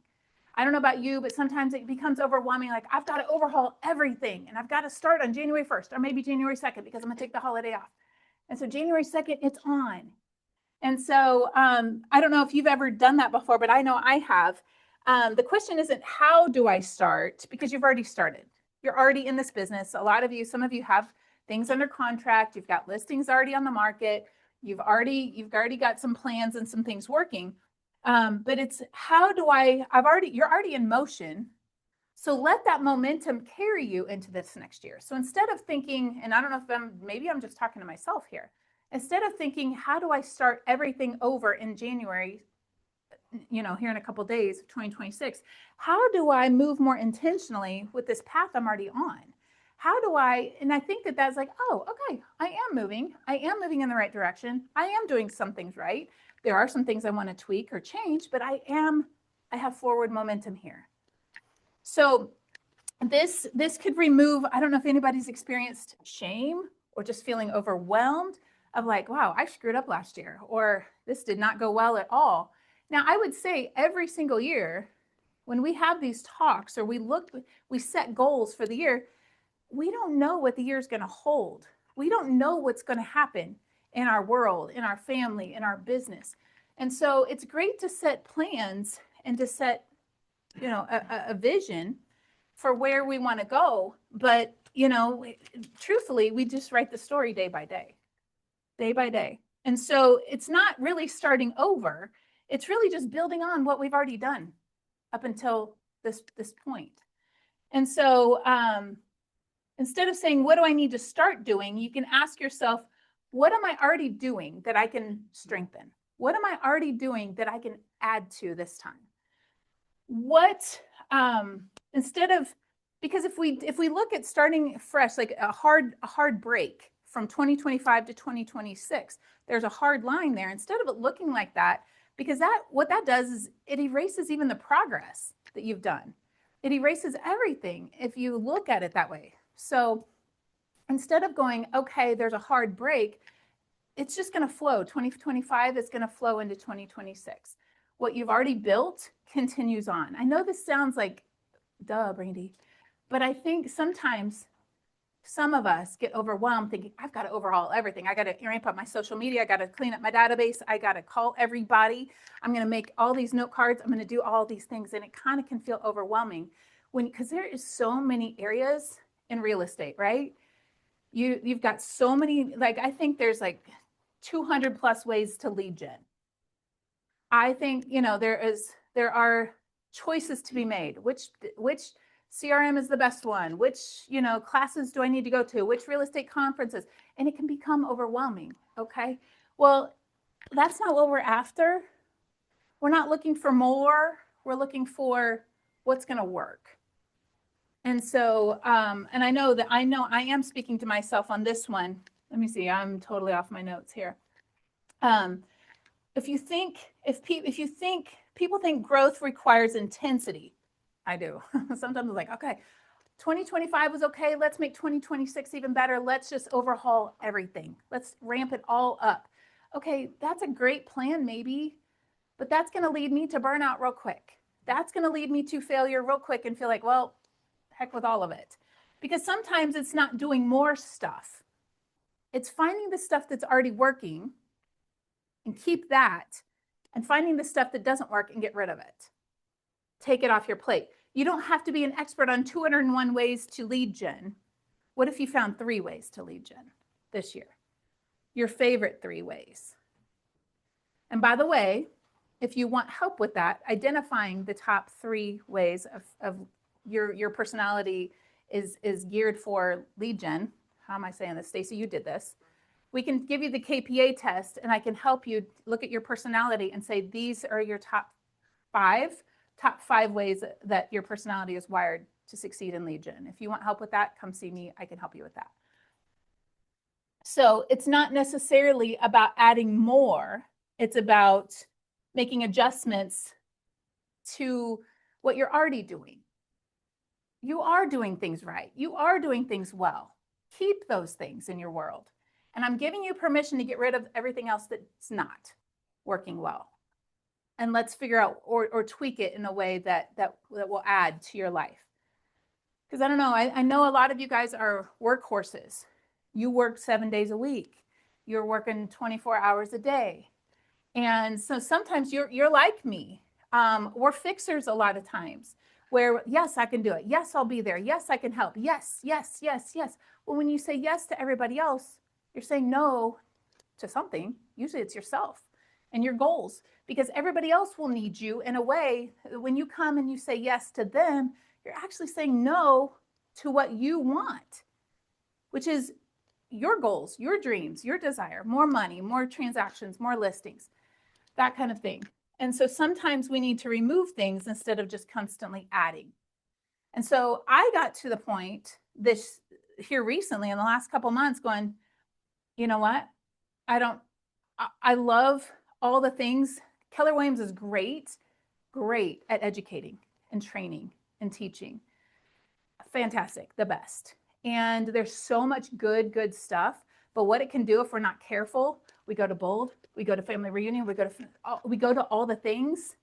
I don't know about you, but sometimes it becomes overwhelming. Like, I've got to overhaul everything, and I've got to start on January 1st or maybe January 2nd, because I'm going to take the holiday off. And so January 2nd, it's on. And so I don't know if you've ever done that before, but I know I have. The question isn't how do I start, because you've already started. You're already in this business. Some of you have things under contract. You've got listings already on the market. You've already got some plans and some things working. But it's you're already in motion. So let that momentum carry you into this next year. So instead of thinking, and I don't know if maybe I'm just talking to myself here, instead of thinking, how do I start everything over in January, here in a couple of days of 2026, how do I move more intentionally with this path I'm already on? And I think that's like, oh, okay, I am moving in the right direction. I am doing some things right. There are some things I want to tweak or change, but I have forward momentum here. So this could remove, I don't know if anybody's experienced shame or just feeling overwhelmed of like, wow, I screwed up last year, or this did not go well at all. Now, I would say every single year when we have these talks or we set goals for the year, we don't know what the year is going to hold. We don't know what's going to happen in our world, in our family, in our business. And so it's great to set plans and to set, a vision for where we want to go. But, truthfully, we just write the story day by day. And so it's not really starting over. It's really just building on what we've already done up until this point. And so, instead of saying, what do I need to start doing? You can ask yourself, what am I already doing that I can strengthen? What am I already doing that I can add to this time? Because if we look at starting fresh, like a hard break from 2025 to 2026, there's a hard line there. Instead of it looking like that, because what that does is it erases even the progress that you've done. It erases everything if you look at it that way. So instead of going, okay, there's a hard break, it's just going to flow. 2025 is going to flow into 2026. What you've already built continues on. I know this sounds like, duh, Brandy, but I think sometimes some of us get overwhelmed thinking, I've got to overhaul everything. I got to ramp up my social media. I got to clean up my database. I got to call everybody. I'm going to make all these note cards. I'm going to do all these things. And it kind of can feel overwhelming because there is so many areas in real estate, right? You've got so many, like, I think there's like 200 plus ways to lead gen. I think, there are choices to be made. Which CRM is the best one? Which, classes do I need to go to? Which real estate conferences? And it can become overwhelming. Okay. Well, that's not what we're after. We're not looking for more. We're looking for what's going to work. And so, and I know I am speaking to myself on this one. Let me see. I'm totally off my notes here. If you think people think growth requires intensity, I do. Sometimes it's like, okay, 2025 was okay. Let's make 2026 even better. Let's just overhaul everything. Let's ramp it all up. Okay, that's a great plan maybe, but that's going to lead me to burnout real quick. That's going to lead me to failure real quick and feel like, well, heck with all of it. Because sometimes it's not doing more stuff. It's finding the stuff that's already working and keep that, and finding the stuff that doesn't work and get rid of it. Take it off your plate. You don't have to be an expert on 201 ways to lead gen. What if you found 3 ways to lead gen this year? Your favorite 3 ways. And by the way, if you want help with that, identifying the top 3 ways of your personality is geared for lead gen. How am I saying this? Stacy, you did this. We can give you the KPA test and I can help you look at your personality and say, these are your top 5 ways that your personality is wired to succeed in lead gen. If you want help with that, come see me. I can help you with that. So it's not necessarily about adding more. It's about making adjustments to what you're already doing. You are doing things right. You are doing things well. Keep those things in your world. And I'm giving you permission to get rid of everything else that's not working well. And let's figure out or tweak it in a way that will add to your life. Because I don't know, I know a lot of you guys are workhorses. You work 7 days a week. You're working 24 hours a day. And so sometimes you're like me. We're fixers a lot of times where, yes, I can do it. Yes, I'll be there. Yes, I can help. Yes, yes, yes, yes. Well, when you say yes to everybody else, you're saying no to something. Usually it's yourself and your goals, because everybody else will need you in a way. When you come and you say yes to them, you're actually saying no to what you want, which is your goals, your dreams, your desire, more money, more transactions, more listings, that kind of thing. And so sometimes we need to remove things instead of just constantly adding. And so I got to the point here recently in the last couple months going, you know what? I love all the things. Keller Williams is great at educating and training and teaching. Fantastic, the best. And there's so much good stuff. But what it can do if we're not careful, we go to Bold, we go to Family Reunion, we go to all the things.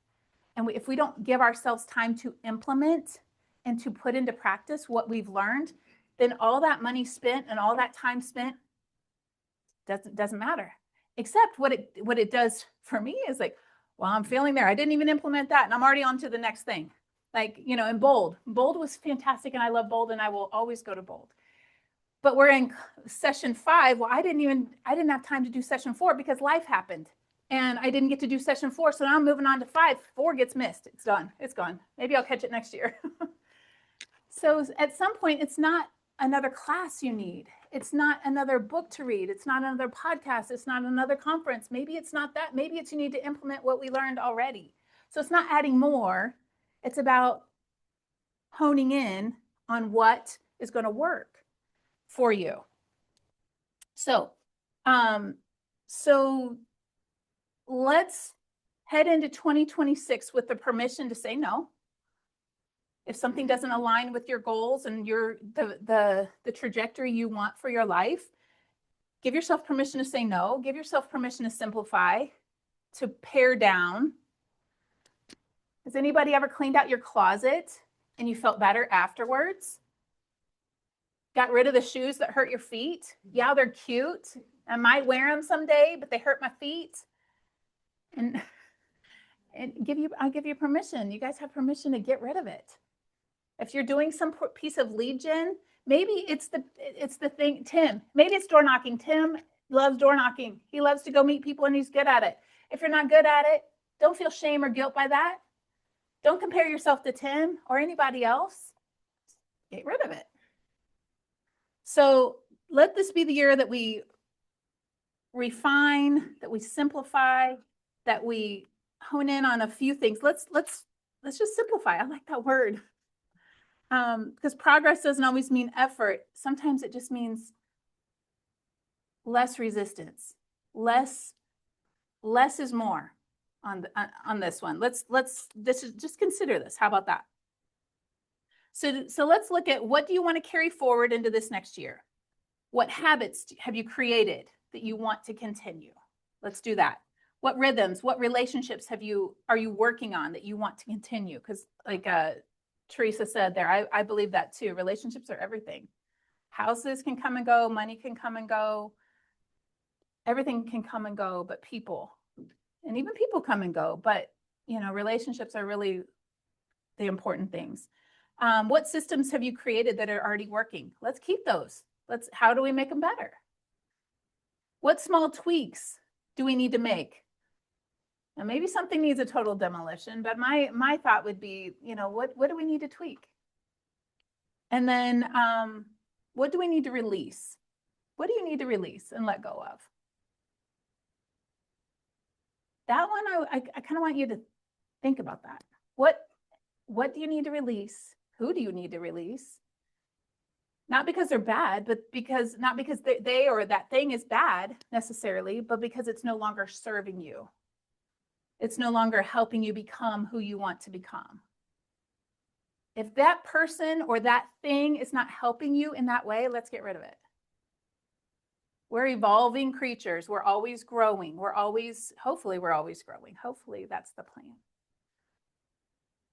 And if we don't give ourselves time to implement and to put into practice what we've learned, then all that money spent and all that time spent doesn't matter. Except what it does for me is like, well, I'm failing there. I didn't even implement that and I'm already on to the next thing. Like, in Bold was fantastic and I love Bold and I will always go to Bold. But we're in session 5. Well, I didn't have time to do session 4 because life happened and I didn't get to do session 4. So now I'm moving on to 5. 4 gets missed. It's done. It's gone. Maybe I'll catch it next year. So at some point, it's not another class you need. It's not another book to read. It's not another podcast. It's not another conference. Maybe it's not that. Maybe it's you need to implement what we learned already. So it's not adding more. It's about honing in on what is going to work for you. So let's head into 2026 with the permission to say no. If something doesn't align with your goals and the trajectory you want for your life, give yourself permission to say no. Give yourself permission to simplify, to pare down. Has anybody ever cleaned out your closet and you felt better afterwards? Got rid of the shoes that hurt your feet? Yeah, they're cute. I might wear them someday, but they hurt my feet. And I'll give you permission. You guys have permission to get rid of it. If you're doing some piece of lead gen Maybe it's the thing, Tim, maybe it's door knocking. Tim loves door knocking. He loves to go meet people and he's good at it. If you're not good at it, don't feel shame or guilt by that. Don't compare yourself to Tim or anybody else. Get rid of it. So let this be the year that we refine, that we simplify, that we hone in on a few things. Let's just simplify. I like that word. Because progress doesn't always mean effort. Sometimes it just means less resistance. Less is more on this one. Just consider this. How about that? So let's look at, what do you want to carry forward into this next year? What habits have you created that you want to continue? Let's do that. What rhythms, what relationships are you working on that you want to continue? Because like Teresa said there, I believe that too. Relationships are everything. Houses can come and go, money can come and go, everything can come and go, but people, and even people come and go, but relationships are really the important things. What systems have you created that are already working? Let's keep those. How do we make them better? What small tweaks do we need to make? Now, maybe something needs a total demolition, but my thought would be, what do we need to tweak? And then what do we need to release? What do you need to release and let go of? That one, I kind of want you to think about that. What do you need to release? Who do you need to release? Not because they're bad, but not because they or that thing is bad necessarily, but because it's no longer serving you. It's no longer helping you become who you want to become. If that person or that thing is not helping you in that way, let's get rid of it. We're evolving creatures. We're always growing. Hopefully we're always growing. Hopefully that's the plan.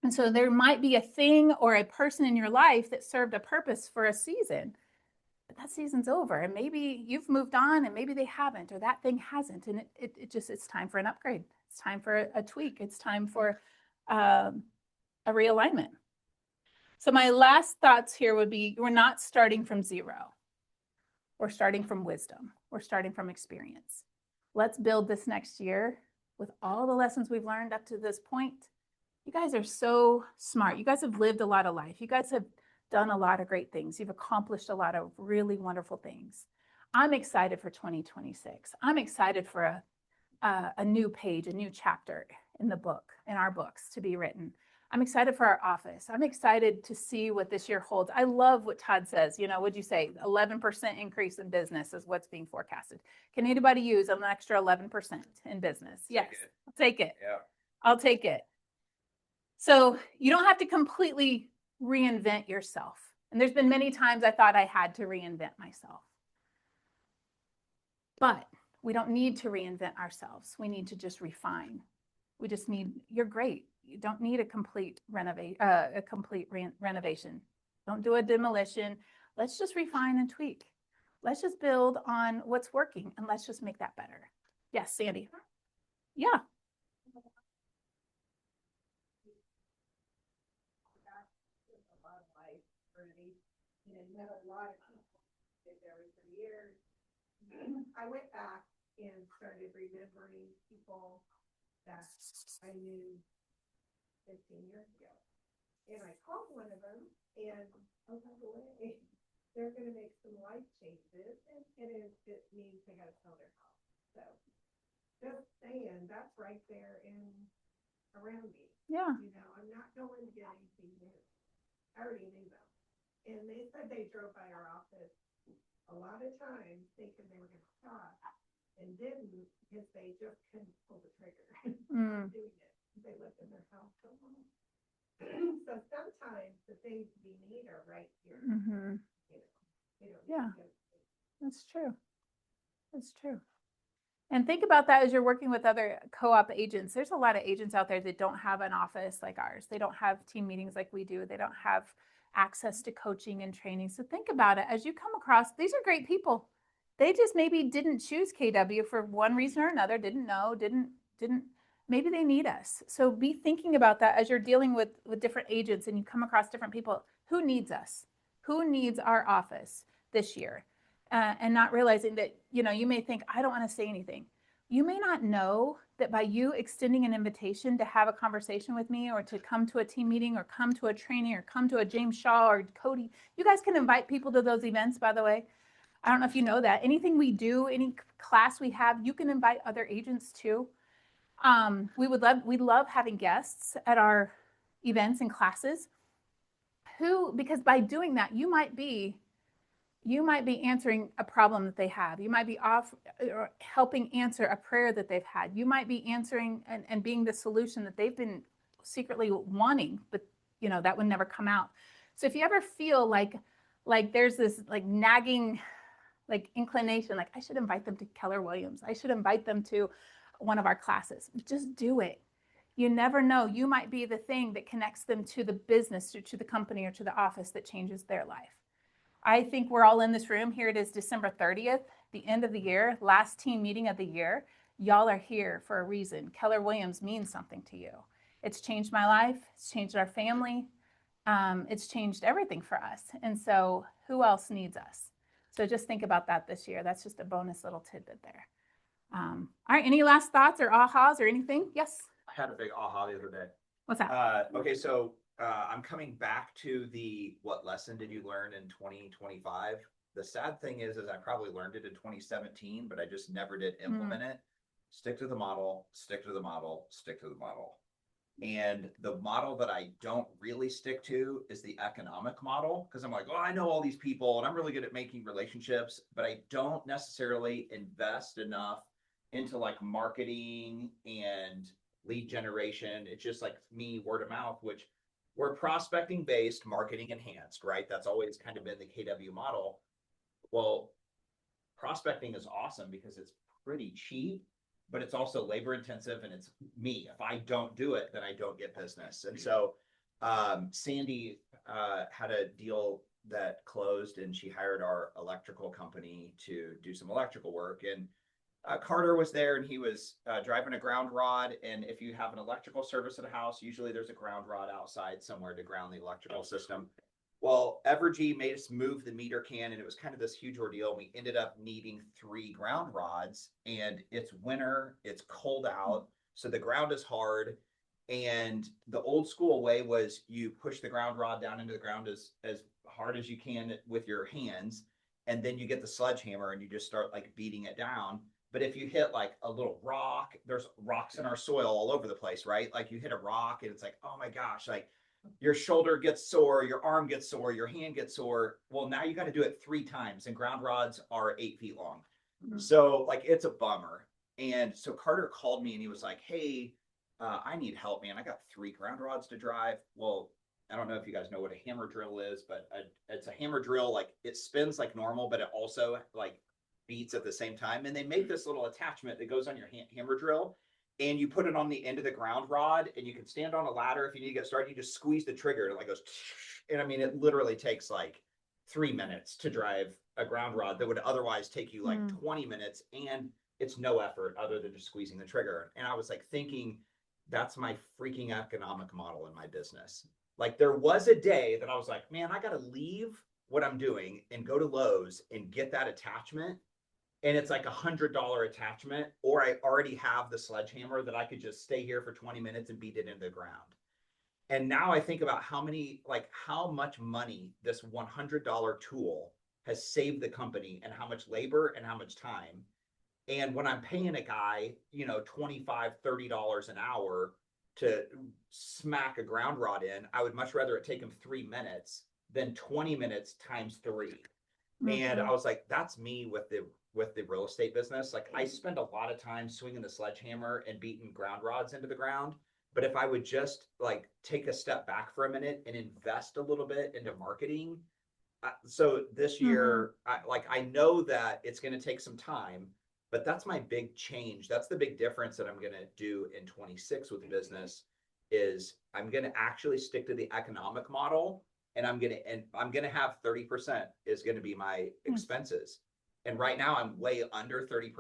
And so there might be a thing or a person in your life that served a purpose for a season, but that season's over. And maybe you've moved on and maybe they haven't, or that thing hasn't. And it's time for an upgrade. It's time for a tweak. It's time for a realignment. So my last thoughts here would be, we're not starting from zero. We're starting from wisdom. We're starting from experience. Let's build this next year with all the lessons we've learned up to this point. You guys are so smart. You guys have lived a lot of life. You guys have done a lot of great things. You've accomplished a lot of really wonderful things. I'm excited for 2026. I'm excited for a new page, a new chapter in our books to be written. I'm excited for our office. I'm excited to see what this year holds. I love what Todd says. What'd you say? 11% increase in business is what's being forecasted. Can anybody use an extra 11% in business? Yes, I'll take it. Yeah. I'll take it. So you don't have to completely reinvent yourself. And there's been many times I thought I had to reinvent myself. But we don't need to reinvent ourselves. We need to just refine. You're great. You don't need a complete renovation. Don't do a demolition. Let's just refine and tweak. Let's just build on what's working and let's just make that better. Yes, Sandy. Yeah. You met a lot of people every 3 years. I went back and started remembering people that I knew 15 years ago. And I called one of them and, oh, by the way, they're going to make some life changes. And it means they got to sell their house. So just saying, that's right there around me. Yeah. I'm not going to get anything new. I already knew them. And they said they drove by our office a lot of times thinking they were going to stop and didn't because they just couldn't pull the trigger on doing it. They lived in their house so long. So sometimes the things we need are right here. Mm-hmm. Yeah. That's true. That's true. And think about that as you're working with other co-op agents. There's a lot of agents out there that don't have an office like ours. They don't have team meetings like we do. They don't have access to coaching and training. So think about it as you come across, these are great people. They just maybe didn't choose KW for one reason or another, didn't know, maybe they need us. So be thinking about that as you're dealing with different agents and you come across different people. Who needs us? who needs our office this year? And not realizing that, you know, you may think, I don't want to say anything. You may not know that by you extending an invitation to have a conversation with me or to come to a team meeting or come to a training or come to a James Shaw or Cody, you guys can invite people to those events, by the way. I don't know if you know that. Anything we do, any class we have, you can invite other agents too. We love having guests at our events and classes because by doing that, you might be answering a problem that they have. You might be helping answer a prayer that they've had. You might be answering and being the solution that they've been secretly wanting, but you know, that would never come out. So if you ever feel like there's this like nagging like inclination, like I should invite them to Keller Williams, I should invite them to one of our classes, just do it. You never know. You might be the thing that connects them to the business or to the company or to the office that changes their life. I think we're all in this room. Here it is, December 30th, the end of the year, last team meeting of the year. Y'all are here for a reason. Keller Williams means something to you. It's changed my life. It's changed our family. It's changed everything for us. And so who else needs us? So just think about that this year. That's just a bonus little tidbit there. All right, any last thoughts or ahas or anything? Yes, I had a big aha the other day. what's that? Okay, so I'm coming back to the what lesson did you learn in 2025? The sad thing is I probably learned it in 2017, but I just never did implement it. Stick to the model, stick to the model, stick to the model. And the model that I don't really stick to is the economic model, because I'm like, oh, I know all these people and I'm really good at making relationships, but I don't necessarily invest enough into like marketing and lead generation. It's just like me, word of mouth, which we're prospecting based, marketing enhanced, right? That's always kind of been the KW model. Well, prospecting is awesome because it's pretty cheap, but it's also labor intensive and it's me. If I don't do it, then I don't get business. And so Sandy had a deal that closed and she hired our electrical company to do some electrical work. And Carter was there and he was driving a ground rod. And if you have an electrical service at a house, usually there's a ground rod outside somewhere to ground the electrical system. Well, Evergy made us move the meter can and it was kind of this huge ordeal. We ended up needing 3 ground rods and it's winter, it's cold out. So the ground is hard. And the old school way was you push the ground rod down into the ground as hard as you can with your hands. And then you get the sledgehammer and you just start like beating it down. But if you hit like a little rock, there's rocks in our soil all over the place, right? Like you hit a rock and it's like, oh my gosh, like your shoulder gets sore, your arm gets sore, your hand gets sore. Well, now you got to do it 3 times and ground rods are 8 feet long. So like, it's a bummer. And so Carter called me and he was like, hey, I need help, man. I got 3 ground rods to drive. Well, I don't know if you guys know what a hammer drill is, but it's a hammer drill. Like it spins like normal, but it also like beats at the same time. And they make this little attachment that goes on your hammer drill and you put it on the end of the ground rod and you can stand on a ladder. If you need to get started, you just squeeze the trigger and it like goes. And I mean, it literally takes like 3 minutes to drive a ground rod that would otherwise take you like 20 minutes. And it's no effort other than just squeezing the trigger. And I was like thinking, that's my freaking economic model in my business. Like there was a day that I was like, man, I got to leave what I'm doing and go to Lowe's and get that attachment. And it's like $100 attachment, or I already have the sledgehammer that I could just stay here for 20 minutes and beat it into the ground. And now I think about how much money this $100 tool has saved the company and how much labor and how much time. And when I'm paying a guy, $25, $30 an hour to smack a ground rod in, I would much rather it take him 3 minutes than 20 minutes times 3. And I was like, that's me with the real estate business. Like I spend a lot of time swinging the sledgehammer and beating ground rods into the ground. But if I would just like take a step back for a minute and invest a little bit into marketing. So this year, I know that it's going to take some time, but that's my big change. That's the big difference that I'm going to do in 26 with the business is I'm going to actually stick to the economic model. And I'm going to have 30% is going to be my expenses. And right now I'm way under 30%,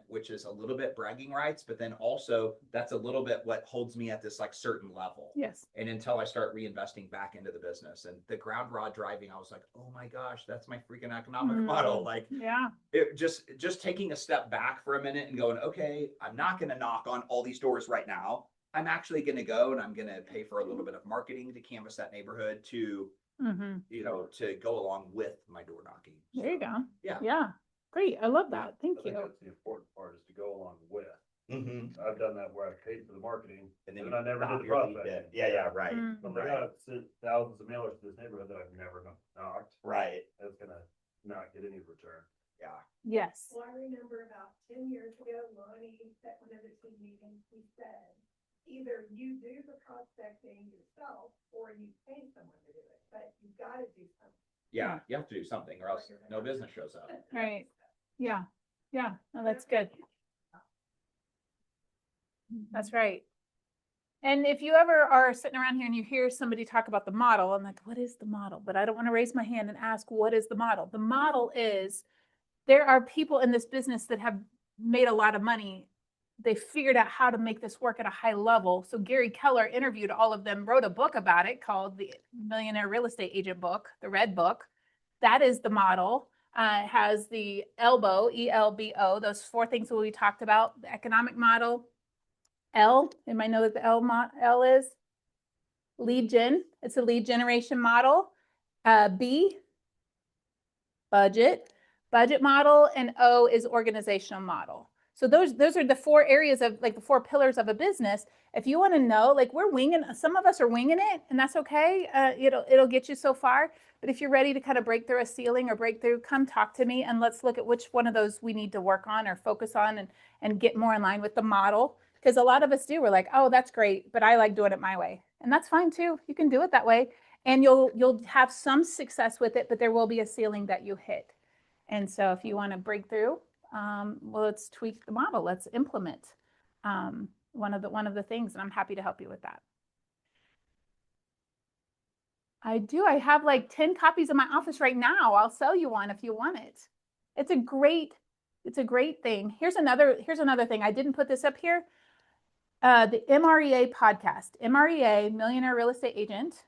which is a little bit bragging rights, but then also that's a little bit what holds me at this like certain level. Yes. And until I start reinvesting back into the business and the ground rod driving, I was like, oh my gosh, that's my freaking economic model. Like Yeah. it just taking a step back for a minute and going, okay, I'm not going to knock on all these doors right now. I'm actually going to go and I'm going to pay for a little bit of marketing to canvas that neighborhood to, Mm-hmm. you know, to go along with my door knocking. There you So, go. Yeah. Yeah. Great. I love that. I Thank think you. that's the important part is to go along with. Mhm. I've done that where I've paid for the marketing And and then I never stop did the your lead prospecting. gen. Yeah, right. Mm. But I got sent thousands of mailers to this neighborhood that I've never knocked. Right. That's gonna not get any return. Yeah. Yes. Well, I remember about 10 years ago, Lonnie, at one of the team meetings, he said, either you do the prospecting yourself or you pay someone to do it, but you gotta do something. Yeah. You have to do something or else no business shows up. Right. Yeah. Yeah. No, that's good. That's right. And if you ever are sitting around here and you hear somebody talk about the model, I'm like, what is the model? But I don't want to raise my hand and ask, what is the model? The model is there are people in this business that have made a lot of money. They figured out how to make this work at a high level. So Gary Keller interviewed all of them, wrote a book about it called the Millionaire Real Estate Agent Book, the Red Book. That is the model. It has the ELBO, ELBO, those four things that we talked about, the economic model. L, anybody know what the L is? Lead gen, it's a lead generation model. B, budget model, and O is organizational model. So those are the four areas of like the four pillars of a business. If you want to know, like we're winging, some of us are winging it, and that's okay. It'll get you so far. But if you're ready to kind of break through a ceiling or break through, come talk to me and let's look at which one of those we need to work on or focus on and get more in line with the model. Because a lot of us do. We're like, oh, that's great, but I like doing it my way, and that's fine too. You can do it that way, and you'll have some success with it, but there will be a ceiling that you hit. And so if you want to break through, well, let's tweak the model. Let's implement one of the things, and I'm happy to help you with that. I do. I have like 10 copies in my office right now. I'll sell you one if you want it. It's a great thing. Here's another thing. I didn't put this up here. The MREA podcast, MREA, Millionaire Real Estate Agent.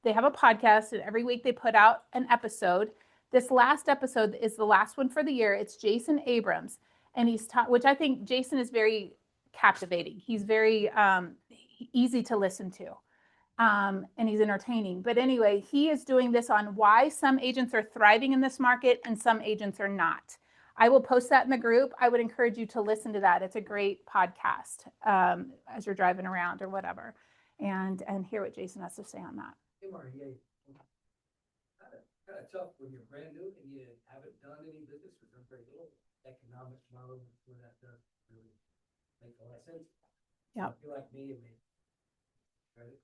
They have a podcast, and every week they put out an episode. This last episode is the last one for the year. It's Jason Abrams, and he's which I think Jason is very captivating. He's very easy to listen to, and he's entertaining. But anyway, he is doing this on why some agents are thriving in this market and some agents are not. I will post that in the group. I would encourage you to listen to that. It's a great podcast as you're driving around or whatever, and hear what Jason has to say on that. MREA, kind of tough when you're brand new and you haven't done any business or done very little economic model where that does really make a lot of sense. Yep. If you're like me, it may. Right?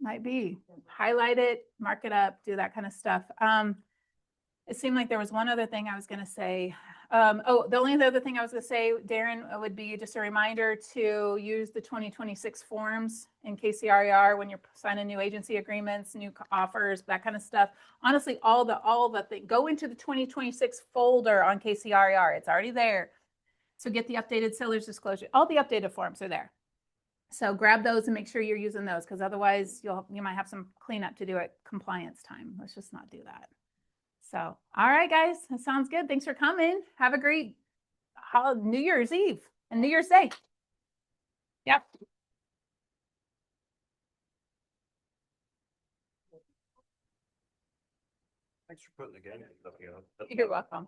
Might be. Highlight it, mark it up, do that kind of stuff. It seemed like there was one other thing I was going to say. The only other thing I was going to say, Darren, would be just a reminder to use the 2026 forms in KCRER when you're signing new agency agreements, new offers, that kind of stuff. Honestly, all the thing, go into the 2026 folder on KCRER. It's already there. So get the updated seller's disclosure. All the updated forms are there. So grab those and make sure you're using those, because otherwise you might have some cleanup to do at compliance time. Let's just not do that. So, all right, guys, that sounds good. Thanks for coming. Have a great New Year's Eve and New Year's Day. Yep. Thanks for putting the game up here. You're welcome.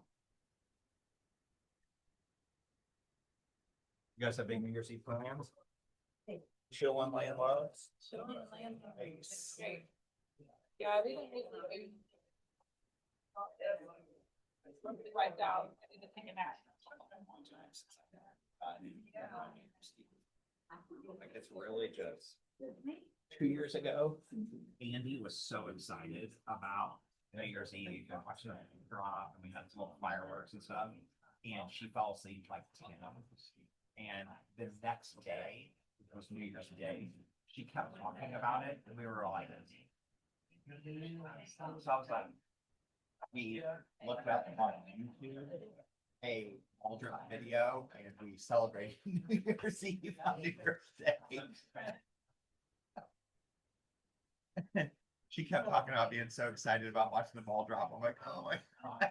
You guys have big New Year's Eve plans? Chill on land low? Nice. Yeah, we don't wiped out. I need to take a nap. Like it's really just 2 years ago, Andy was so excited about New Year's Eve and watching it drop, and we had some little fireworks and stuff. And she fell asleep like 10. And the next day, it was New Year's Day, she kept talking about it, and we were like, so I was like, we looked up on YouTube a ball drop video and we celebrated New Year's Eve on New Year's Day. She kept talking about being so excited about watching the ball drop. I'm like, oh my God.